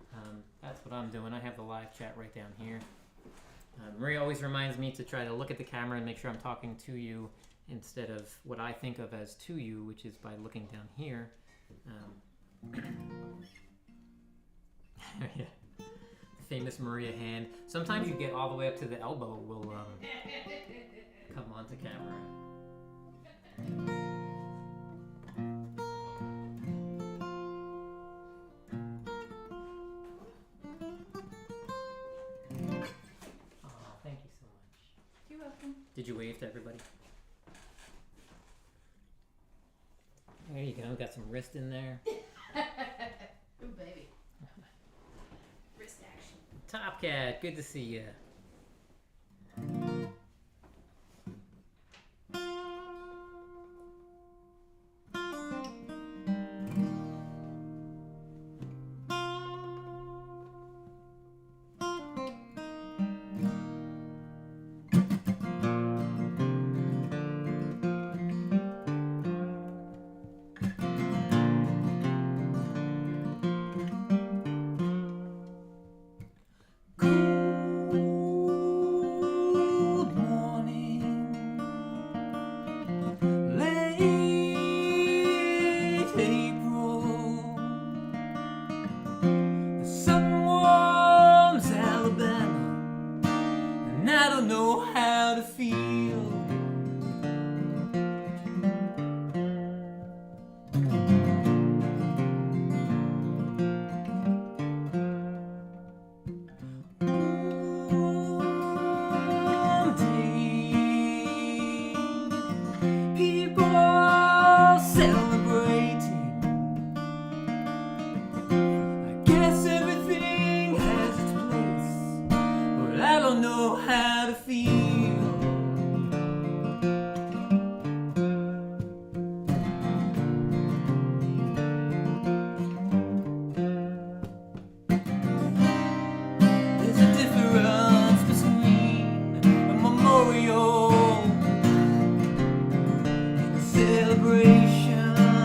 that's what I'm doing. I have the live chat right down here. Maria always reminds me to try to look at the camera and make sure I'm talking to you instead of what I think of as to you, which is by looking down here. Yeah. Famous Maria hand. Sometimes you get all the way up to the elbow will come onto camera. Oh, thank you so much. You're welcome. Did you wave to everybody? There you go. Got some wrist in there. Ooh, baby. Wrist action. Top Cat, good to see you. celebration.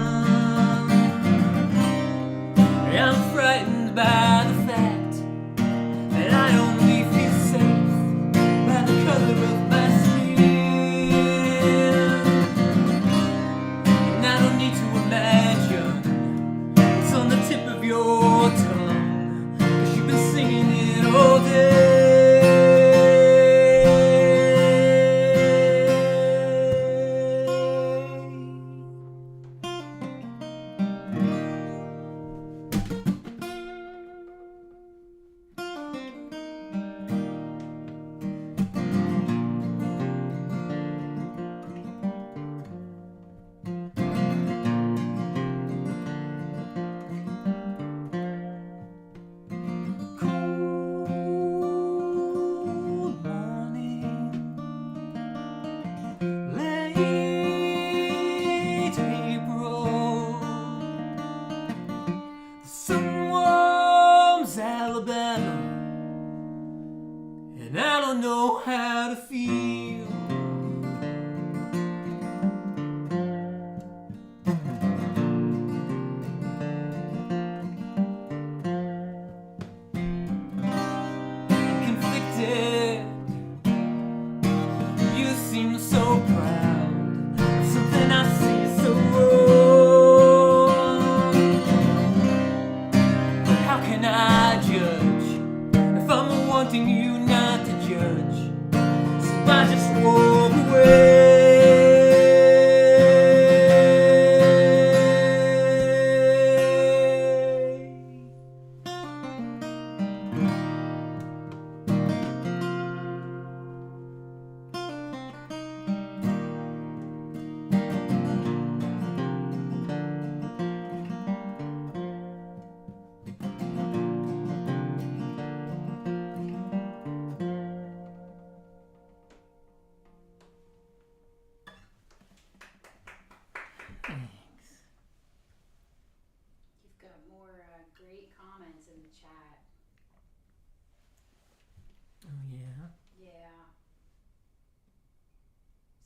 Oh yeah. Yeah.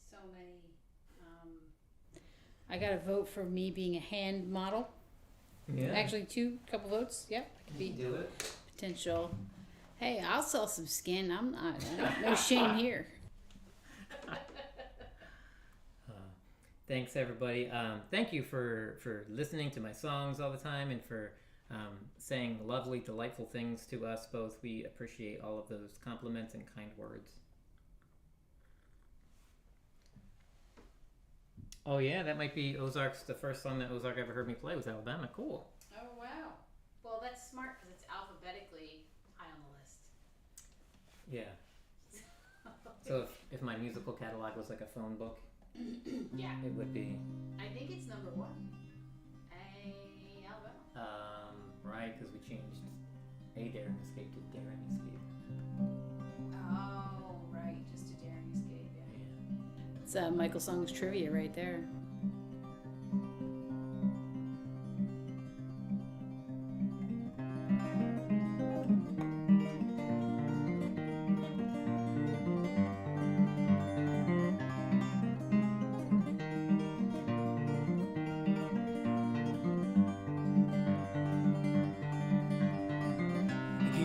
So many. I got a vote for me being a hand model. Yeah. Actually, couple votes. Yep, I could be Do it. potential. Hey, I'll sell some skin. I'm not. No shame here. Thanks everybody. Thank you for listening to my songs all the time and for saying lovely, delightful things to us both. We appreciate all of those compliments and kind words. Oh yeah, that might be Ozark's. The first song that Ozark ever heard me play was Alabama. Cool. Oh wow. Well, that's smart because it's alphabetically high on the list. Yeah. So if my musical catalog was like a phone book, Yeah. it would be I think it's number 1. Alabama. right, because we changed a Daring Escape to Daring Escape. Oh, right. Just a Daring Escape. Yeah. Yeah. It's MichaelSongs trivia right there.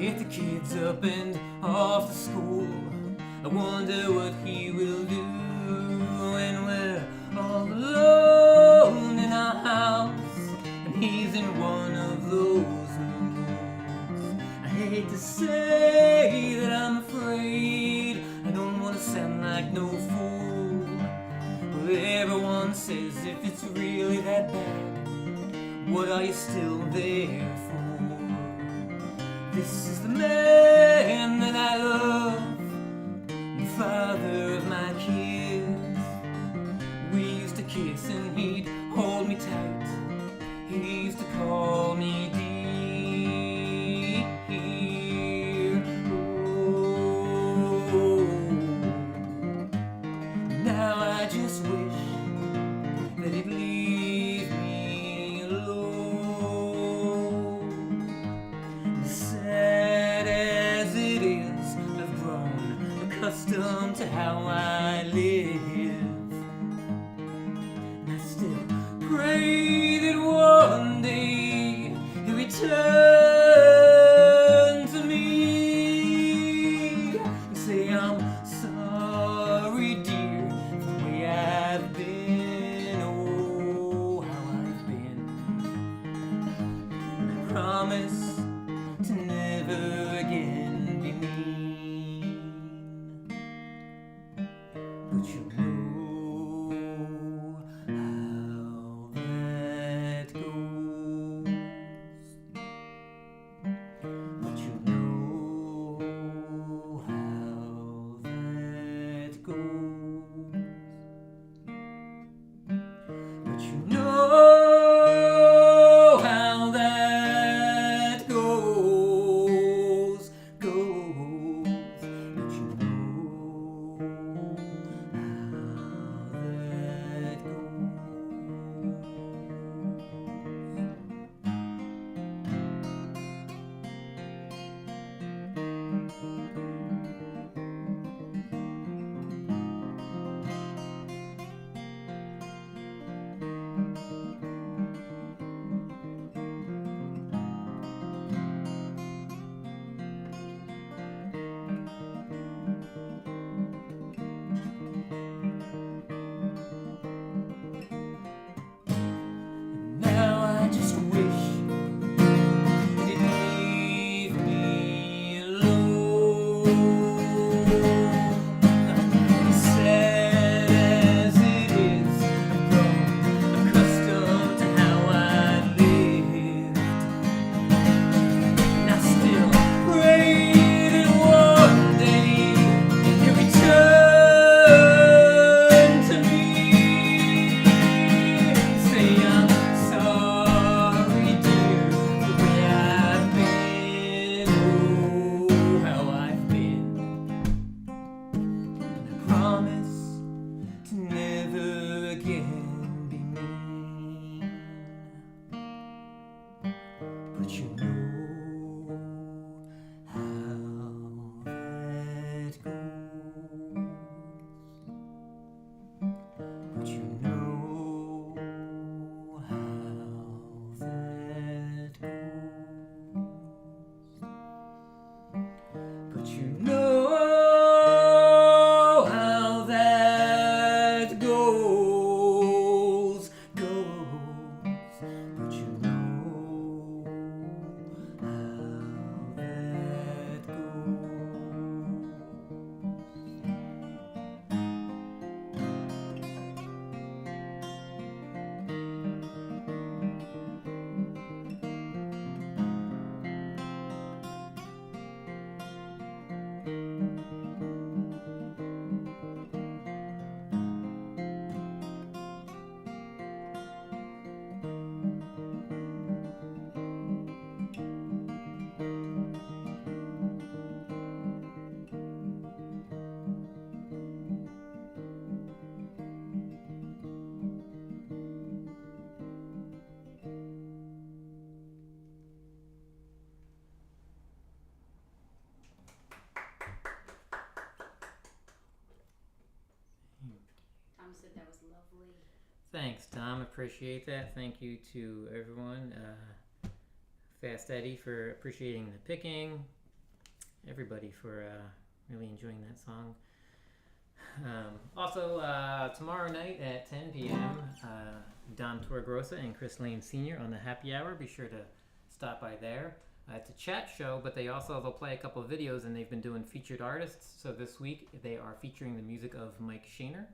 Get the kids up and off to school. I wonder what he will do when we're all alone in our house and he's in one of those moods. I hate to say that I'm afraid. I don't want to sound like no fool, but everyone says if it's really that bad, what are you still there for? This is the man that I love, the father of my kids. We used to kiss and he'd hold me tight. He used to call me dear. Oh, now I just wish that he'd leave me alone. Sad as it is, I've grown accustomed to how I live. And I still pray that one day he'll return to me and say I'm sorry, dear, for the way I've been. Oh, how I've been. And I promise to never again be mean, but you know how that goes. But you know how that goes. But you know how that goes. But you know how that goes. Now I just wish that he'd leave me alone. Sad as it is, I've grown accustomed to how I lived. And I still pray that one day he'll return to me. Say I'm sorry, dear, the way I've been. Oh, how I've been. And I promise to never again be mean. But you know how that Thanks, Tom. Appreciate that. Thank you to everyone. Fast Eddie for appreciating the picking. Everybody for really enjoying that song. Also, tomorrow night at 10 p.m., Don Torgrosa and Chris Lane Sr. on the happy hour. Be sure to stop by there. It's a chat show, but they'll play a couple of videos, and they've been doing featured artists. So this week they are featuring the music of Mike Shaner.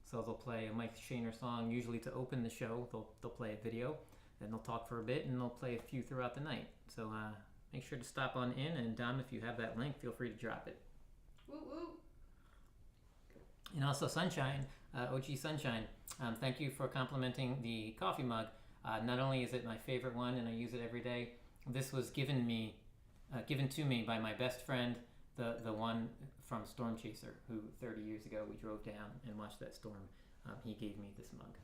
So they'll play a Mike Shaner song usually to open the show. They'll play a video, then they'll talk for a bit, and they'll play a few throughout the night. So make sure to stop on in, and Dom, if you have that link, feel free to drop it. Woo woo. And also Sunshine, OG Sunshine, thank you for complimenting the coffee mug. Not only is it my favorite one and I use it every day, this was given to me by my best friend, the one from Stormchaser, who 30 years ago we drove down and watched that storm. He gave me this mug.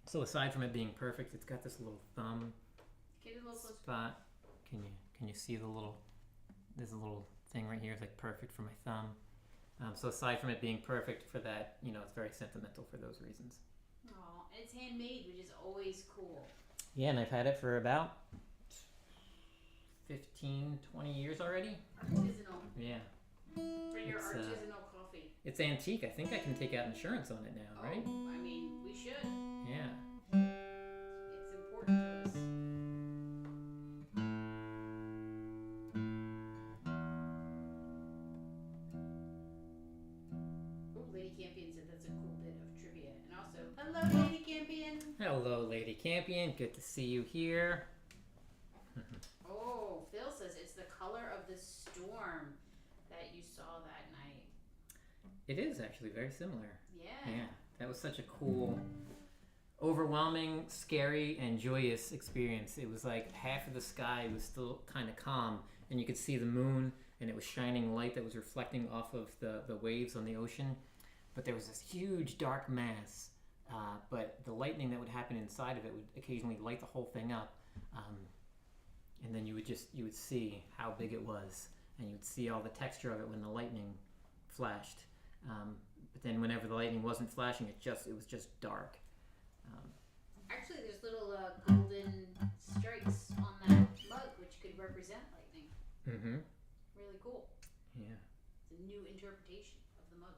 So aside from it being perfect, it's got this little thumb Get it a little closer. spot. Can you see there's a little thing right here. It's like perfect for my thumb. So aside from it being perfect for that, it's very sentimental for those reasons. Aw, and it's handmade, which is always cool. Yeah, and I've had it for about 15, 20 years already. Artisanal. Yeah. For your It's, artisanal coffee. It's antique. I think I can take out insurance on it now, right? Oh, I mean, we should. Yeah. It's important to us. Oh, Lady Campion said that's a cool bit of trivia. And also, hello, Lady Campion. Hello, Lady Campion. Good to see you here. Oh, Phil says it's the color of the storm that you saw that night. It is actually very similar. Yeah. Yeah. That was such a cool, overwhelming, scary, and joyous experience. It was like half of the sky was still kind of calm, and you could see the moon, and it was shining light that was reflecting off of the waves on the ocean. But there was this huge dark mass, but the lightning that would happen inside of it would occasionally light the whole thing up. And then you would see how big it was, and you would see all the texture of it when the lightning flashed. But then whenever the lightning wasn't flashing, it was just dark. Actually, there's little golden stripes on that mug, which could represent lightning. Mm-hmm. Really cool. Yeah. It's a new interpretation of the mug.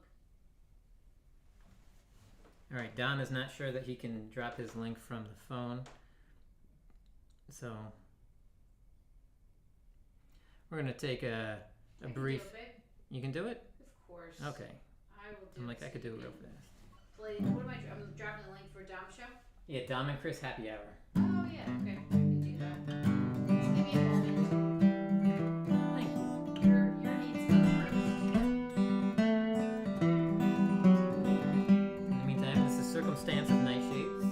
All right, Don is not sure that he can drop his link from the phone. So we're going to take a I can brief... do it, babe. You can do it? Of course. Okay. I will do I'm it. like, I could do it so real you can fast. play. What am I'm dropping the link for Dom Show? Yeah, Dom and Chris happy hour. Oh, yeah. Okay. I can do that. Just give me a moment. Thank you. Your needs come first. In the meantime, this is Circumstance of Nightshades.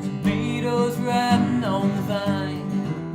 Tomatoes riding on the vine,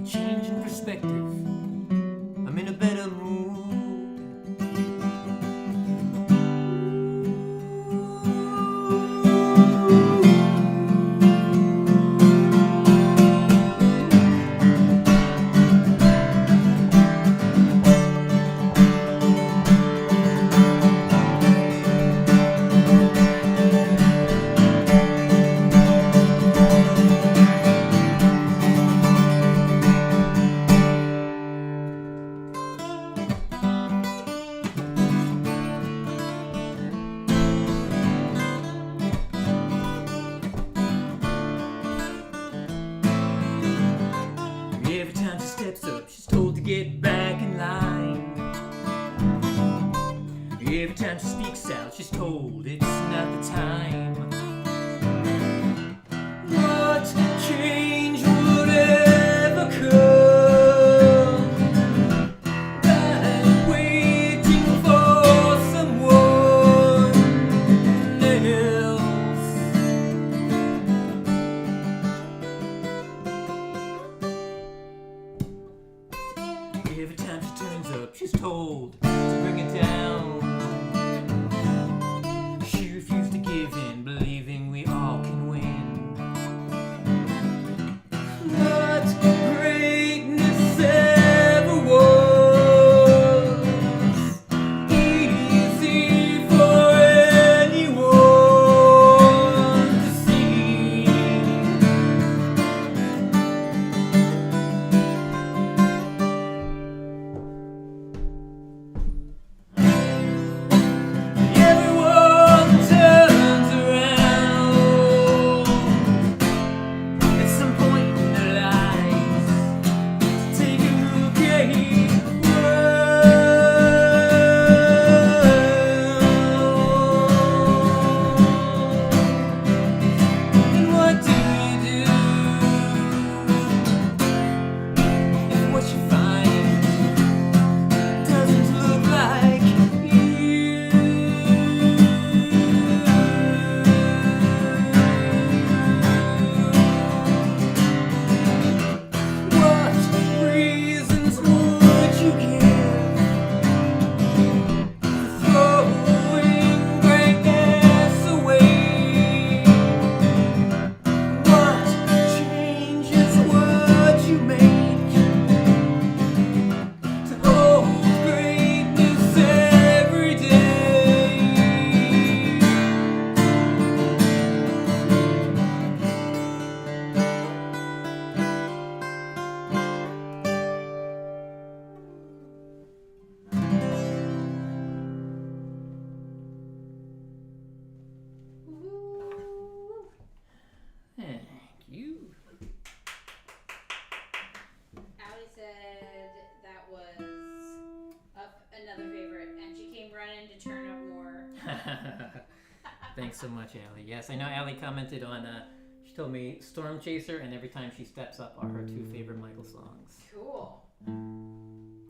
change in perspective. I'm in a better mood. Every time she steps up, she's told to get back in line. Every time she speaks out, she's told it's not the time. What change would ever come by waiting for someone else? Every time she turns up, she's told to bring it down. She refused to give in, believing we all can win. What greatness ever was easy for anyone to see. Everyone turns around at some point in their lives to take a look at the world. And what do you do if what you find doesn't look like you? What reasons would you give for throwing greatness away? What changes would you make to hold greatness every day? Woo. Thank you. Allie said that was up another favorite, and she came running to turn up more. Thanks so much, Allie. Yes, I know Allie commented on, she told me Stormchaser and Everytime She Steps Up are her two favorite Michael songs. Cool.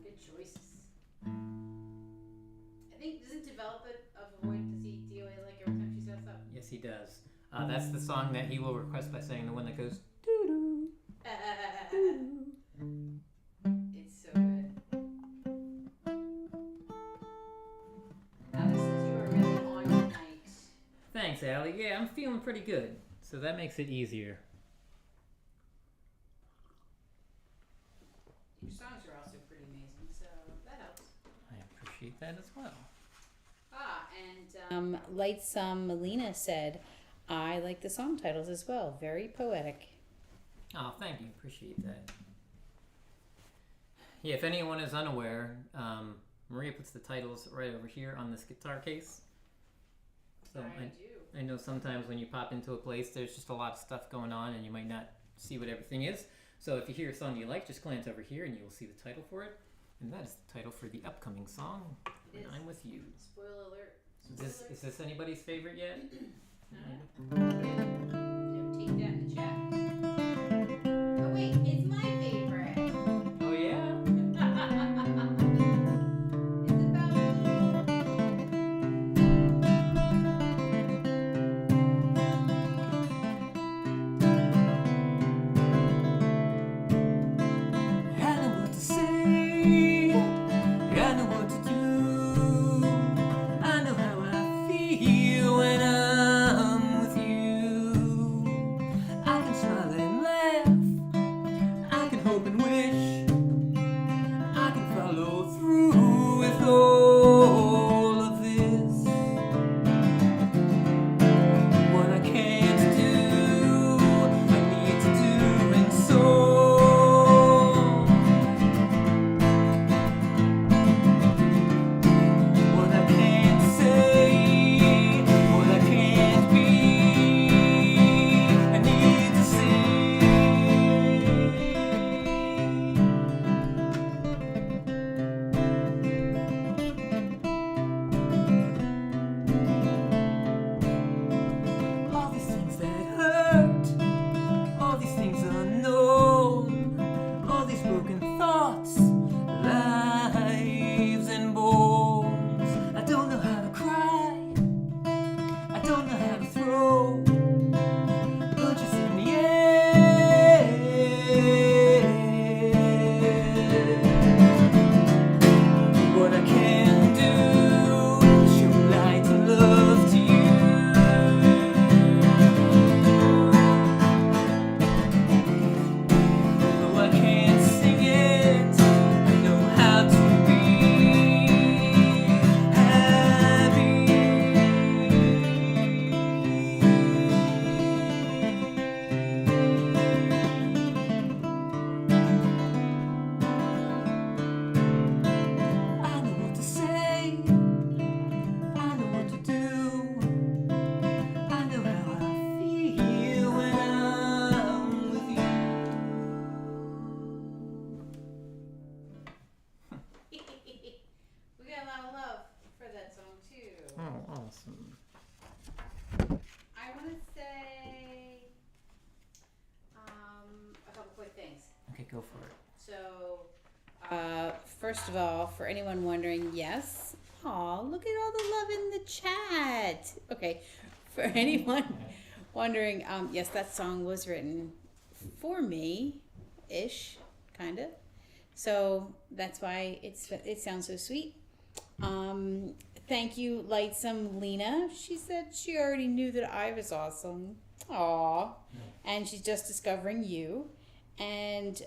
Good choices. I think doesn't develop it of Void does he DOA like every time she steps up? Yes, he does. That's the song that he will request by saying the one that goes doo-doo, doo-doo. It's so good. Alex says you are really on tonight. Thanks, Allie. Yeah, I'm feeling pretty good, so that makes it easier. Your songs are also pretty amazing, so that helps. I appreciate that as well. And Lightsome Melina said, I like the song titles as well. Very poetic. Oh, thank you. Appreciate that. Yeah, if anyone is unaware, Maria puts the titles right over here on this guitar case. So I do. I know sometimes when you pop into a place, there's just a lot of stuff going on and you might not see what everything is. So if you hear a song you like, just glance over here and you will see the title for it. And that is the title for the upcoming song, When It is. I'm With You. Spoiler alert. Is this anybody's favorite yet? Notate that in the chat. Oh wait, it's my favorite. Oh yeah? It's about Okay, go for it. So, First of all, for anyone wondering, yes. Aw, look at all the love in the chat. Okay, for anyone wondering, yes, that song was written for me, ish, kind of. So that's why it sounds so sweet. Thank you, Lightsome Lena. She said she already knew that I was awesome. Aw, and she's just discovering you. And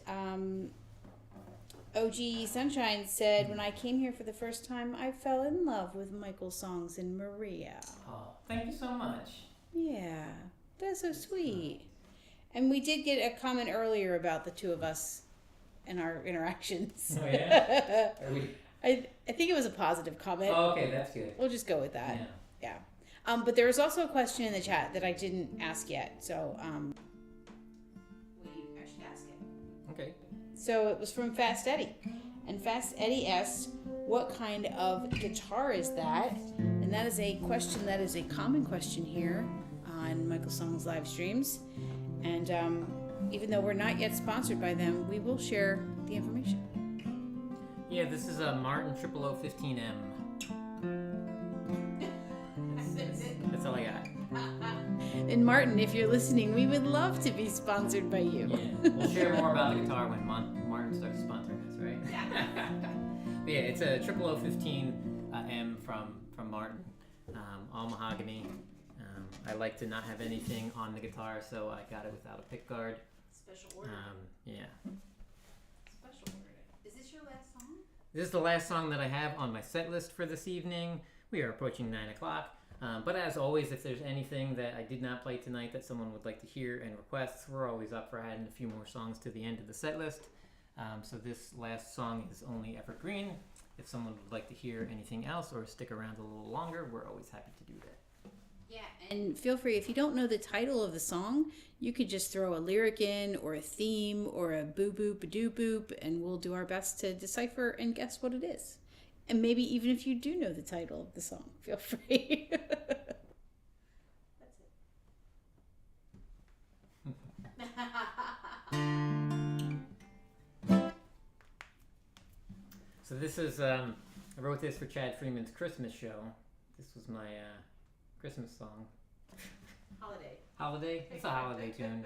OG Sunshine said, when I came here for the first time, I fell in love with MichaelSongs and Maria. Oh, thank you so much. Yeah, that's so sweet. And we did get a comment earlier about the two of us and our interactions. Oh, yeah? Are we... I think it was a positive comment. Oh, okay, that's good. We'll just go with that. Yeah. Yeah. But there was also a question in the chat that I didn't ask yet. So, I should ask it. Okay. So it was from Fast Eddie. And Fast Eddie asked, what kind of guitar is that? And that is a question that is a common question here on MichaelSongs live streams. And even though we're not yet sponsored by them, we will share the information. Yeah, this is a Martin 0015M. That's all I got. And Martin, if you're listening, we would love to be sponsored by you. Yeah, we'll share more about the guitar when Martin starts sponsoring us, right? Yeah. But yeah, it's a 0015 M from Martin, all mahogany. I like to not have anything on the guitar, so I got it without a pickguard. Special order. Yeah. Special order. Is this your last song? This is the last song that I have on my set list for this evening. We are approaching 9 o'clock. But as always, if there's anything that I did not play tonight that someone would like to hear and request, we're always up for adding a few more songs to the end of the set list. So this last song is only Evergreen. If someone would like to hear anything else or stick around a little longer, we're always happy to do that. Yeah, and feel free, if you don't know the title of the song, you could just throw a lyric in or a theme or a boo boop, a doo boop, and we'll do our best to decipher and guess what it is. And maybe even if you do know the title of the song, feel free. That's it. So this is, I wrote this for Chad Freeman's Christmas show. This was my Christmas song. Holiday. Holiday? It's a holiday tune.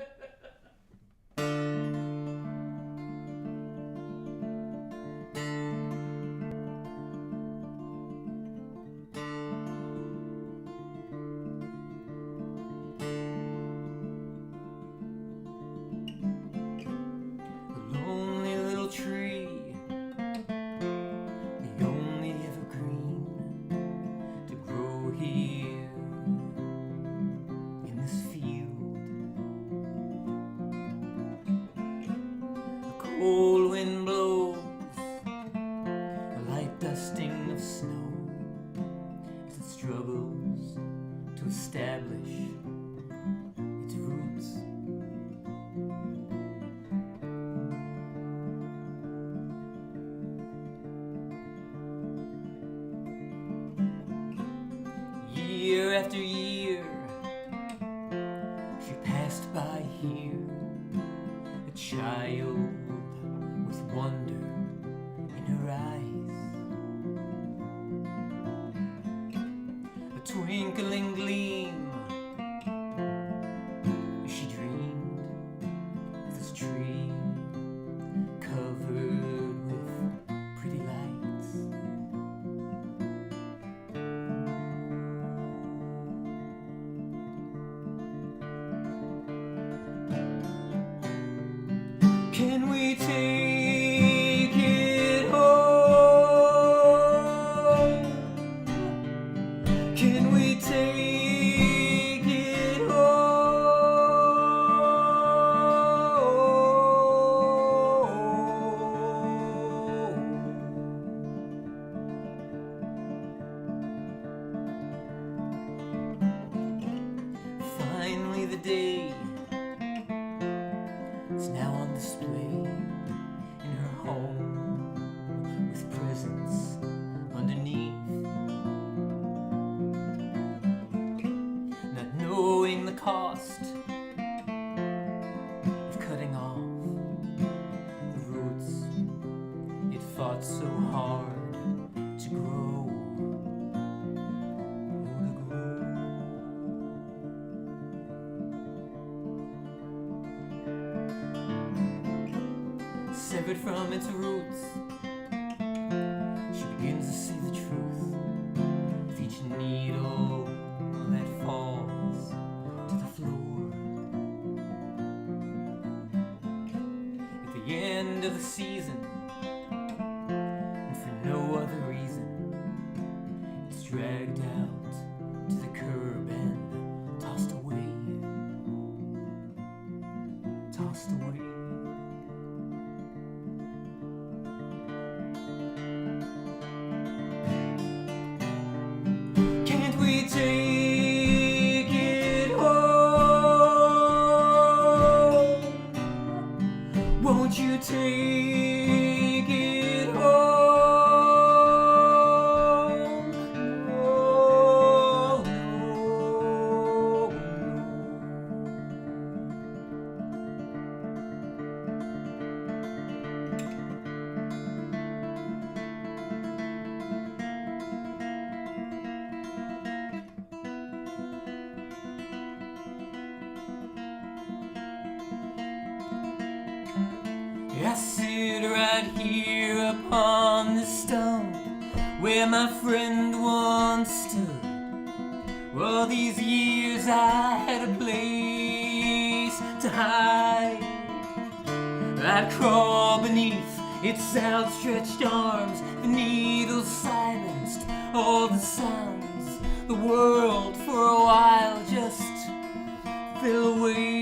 Cold wind blows, a light dusting of snow as it struggles to establish its roots. Year after year, she passed by here, a child with wonder in her eyes, a twinkling gleam as she dreamed of this tree covered with pretty lights. Can we take it home? Can we take it home? Finally the day is now on display. not so hard to grow. Severed from its roots, she begins to see the truth with each needle that falls to the floor. At the end of the season, and for no other reason, it's dragged out to the curb and tossed away. Tossed away. Can't we take it home? Won't you take it home? No, no. I sit right here upon the stone where my friend once stood. All these years I had a place to hide. I'd crawl beneath its outstretched arms. The needle silenced all the sounds. The world for a while just fell away.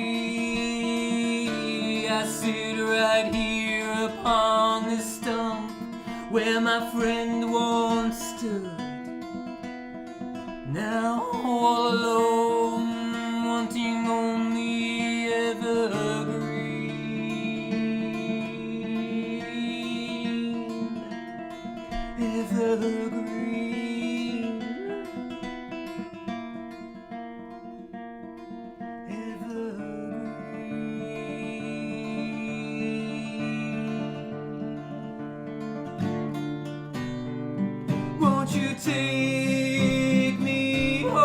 I sit right here upon this stump where my friend once stood. Now all alone, wanting only evergreen. Evergreen. Won't you take me home?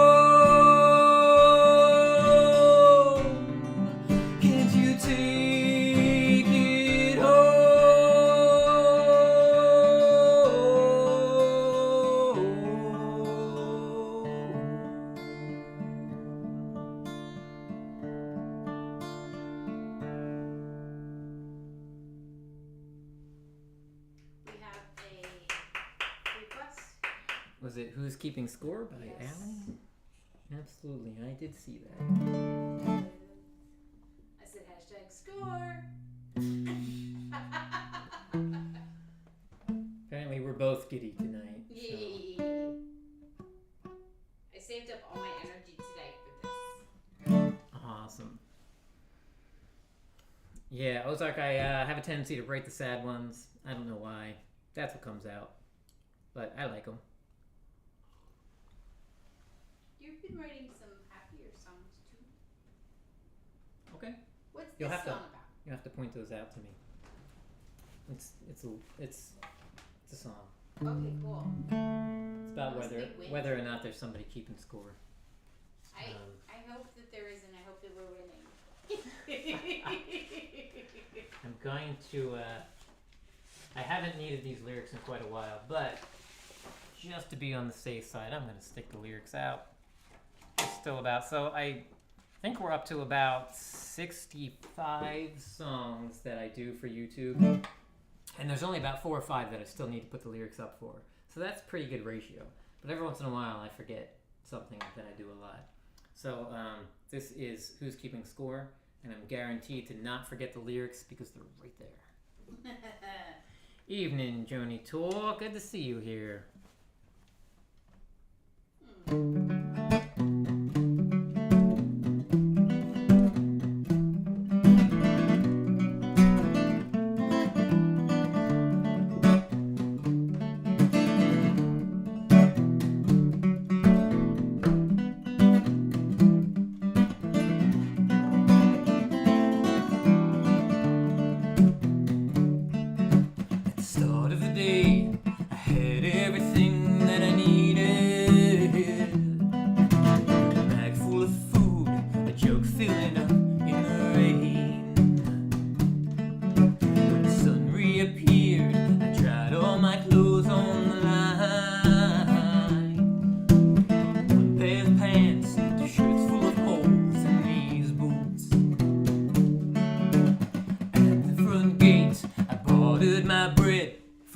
Can't you take it We have a request. Was it Who's Keeping Score by Yes. Allie? Absolutely, I did see that. I said hashtag score. Apparently, we're both giddy tonight. So. Yay. I saved up all my energy tonight for this. Awesome. Yeah, Ozark, I have a tendency to write the sad ones. I don't know why. That's what comes out. But I like them. You've been writing some happier songs too. Okay. What's You'll this have to- song about? You have to point those out to me. It's a song. Okay, cool. It's about Must be winning. whether or not there's somebody keeping score. I hope that there is, and I hope that we're winning. I'm going to. I haven't needed these lyrics in quite a while, but just to be on the safe side, I'm going to stick the lyrics out. It's still about. So I think we're up to about 65 songs that I do for YouTube, and there's only about 4 or 5 that I still need to put the lyrics up for. So that's a pretty good ratio. But every once in a while, I forget something that I do a lot. So this is Who's Keeping Score, and I'm guaranteed to not forget the lyrics because they're right there. Evening, Joni Tour. Good to see you here. At the start of the day,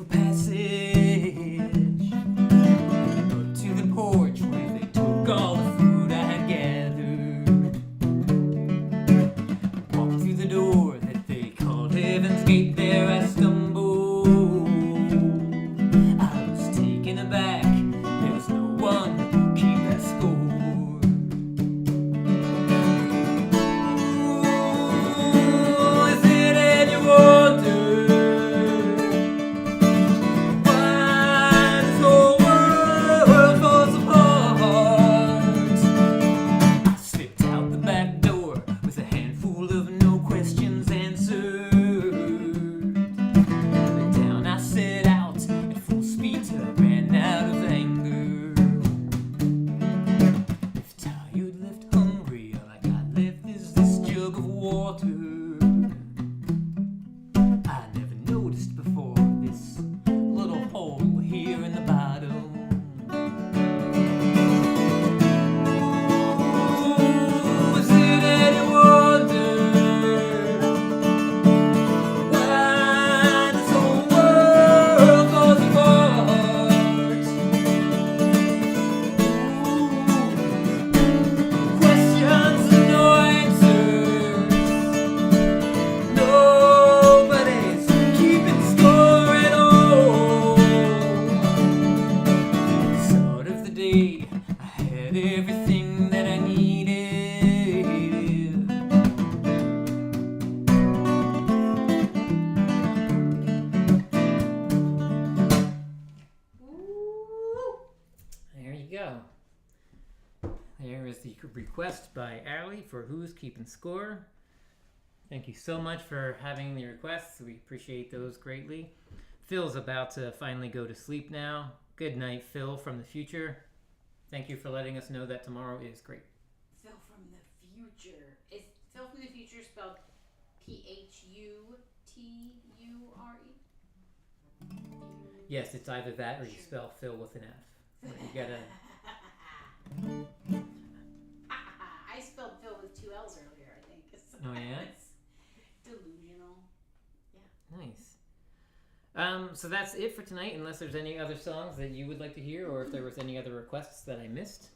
passage up to the porch where they took all the food I had gathered. Walked through the door that they called Heaven's Gate. There I stumbled. I was taken aback. There was no one to keep that score. Is it any wonder why this whole world falls apart? I slipped out the back door with a handful of no questions answered. Then down I set out at full speed till I ran out of anger. If tired, left hungry, all I got left is this jug of water. I never noticed before this little hole here in the bottom. Is it any wonder why this whole world falls apart? Questions and no answers. Nobody's keeping score at all. Start of the day, I had everything that I needed. There you go. There is the request by Allie for Who's Keeping Score. Thank you so much for having the requests. We appreciate those greatly. Phil's about to finally go to sleep now. Good night, Phil from the future. Thank you for letting us know that tomorrow is great. Phil from the future. Is Phil from the future spelled P-H-U-T-U-R-E? Yes, it's either that or you spell Phil with an F. You gotta. I spelled Phil with 2 L's earlier, I think. So Oh, yeah? it's delusional. Nice. So that's it for tonight, unless there's any other songs that you would like to hear, or if there was any other requests that I missed.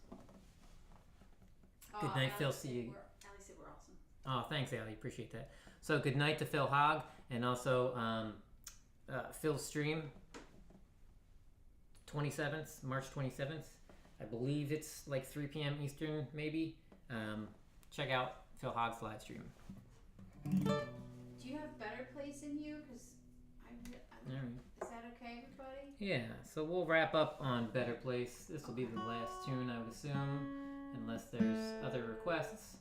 Good night, Phil. See you. Allie said we're awesome. Oh, thanks, Allie. Appreciate that. So good night to Phil Hogg, and also Phil's stream, 27th, March 27th. I believe it's like 3 p.m. Eastern, maybe. Check out Phil Hogg's live stream. Do you have Better Place in you? Because All right. is that okay, everybody? Yeah, so we'll wrap up on Better Place. This will be the last tune, I would assume, unless there's other requests.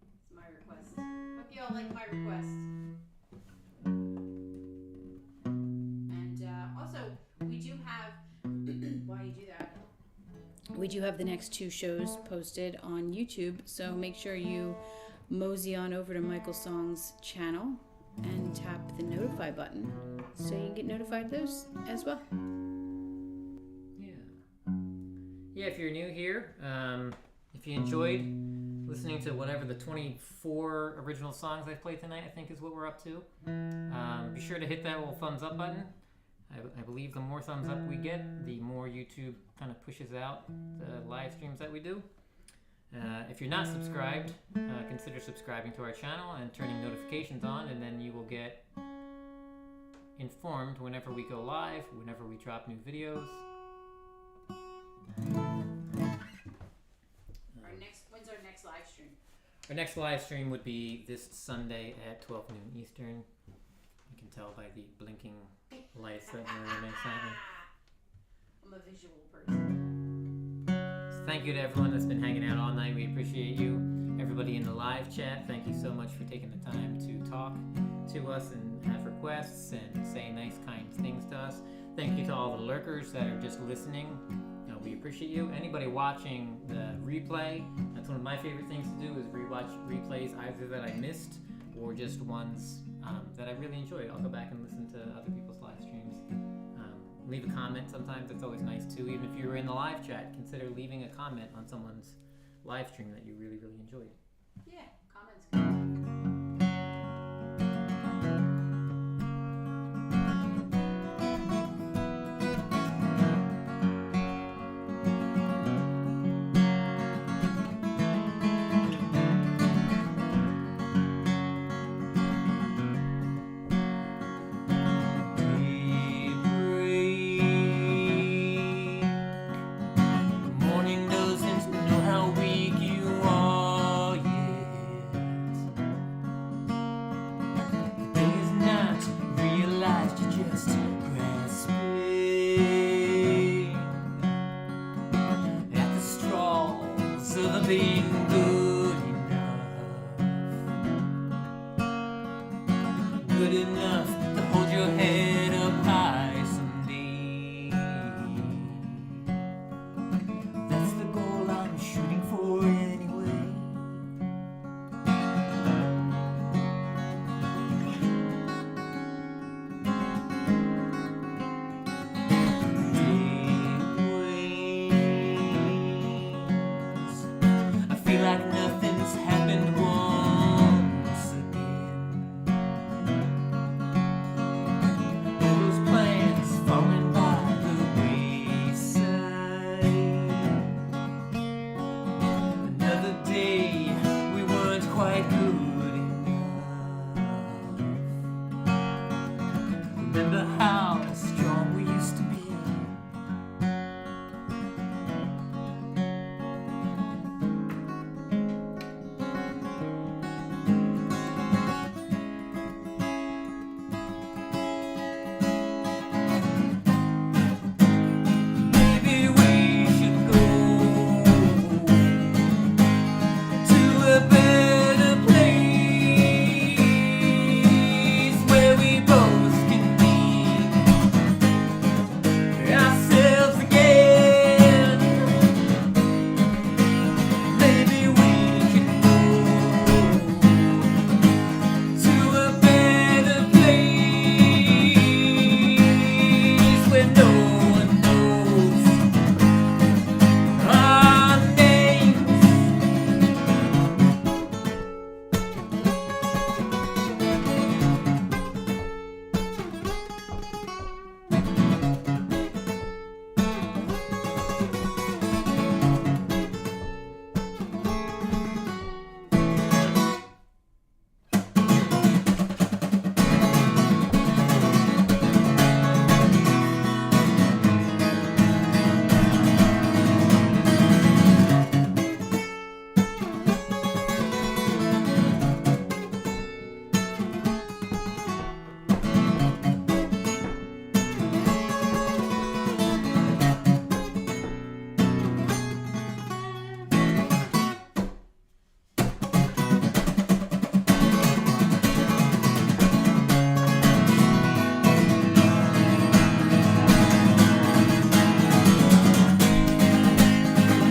It's my request. Hope you all like my request. And also, we do have. While you do that, We do have the next 2 shows posted on YouTube, so make sure you mosey on over to MichaelSongs channel and tap the notify button so you can get notified of those as well. Yeah, if you're new here, if you enjoyed listening to whatever the 24 original songs I've played tonight, I think is what we're up to, be sure to hit that little thumbs up button. I believe the more thumbs up we get, the more YouTube kind of pushes out the live streams that we do. If you're not subscribed, consider subscribing to our channel and turning notifications on, and then you will get informed whenever we go live, whenever we drop new videos. when's our next live stream? Our next live stream would be this Sunday at 12 noon Eastern. You can tell by the blinking lights that we're next happen. I'm a visual person. So thank you to everyone that's been hanging out all night. We appreciate you. Everybody in the live chat, thank you so much for taking the time to talk to us and have requests and say nice, kind things to us. Thank you to all the lurkers that are just listening. We appreciate you. Anybody watching the replay, that's one of my favorite things to do is rewatch replays either that I missed or just ones that I really enjoyed. I'll go back and listen to other people's live streams. Leave a comment sometimes. That's always nice too. Even if you were in the live chat, consider leaving a comment on someone's live stream that you really, really enjoyed. Yeah, comments good. Remember how strong we used to be. Maybe we should go to a better place where we both can be ourselves again. Maybe we can go to a better place where no one knows our names.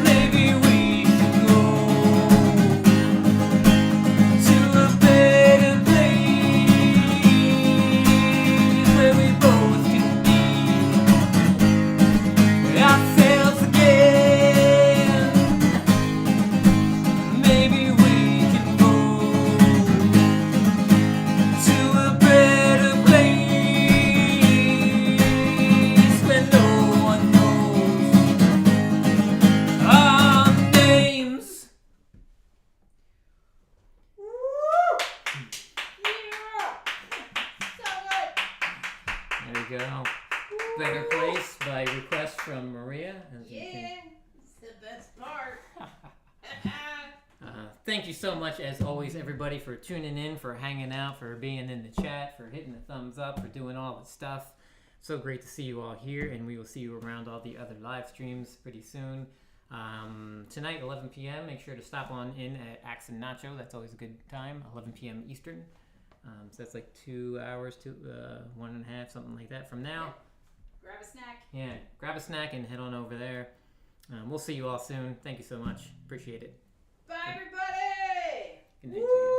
Maybe we should go to a better place where we both can be ourselves again. Maybe we can go to a better place where no one knows our names. There we go. Better Place by request from Maria. As you can- Yeah, it's the best part. Thank you so much, as always, everybody, for tuning in, for hanging out, for being in the chat, for hitting the thumbs up, for doing all the stuff. So great to see you all here, and we will see you around all the other live streams pretty soon. Tonight, 11 p.m., make sure to stop on in at Axe and Nacho. That's always a good time, 11 p.m. Eastern. So that's like 2 hours to 1.5, something like that from now. Grab a snack. Yeah, grab a snack and head on over there. We'll see you all soon. Thank you so much. Appreciate it. Bye, everybody. Good night to you.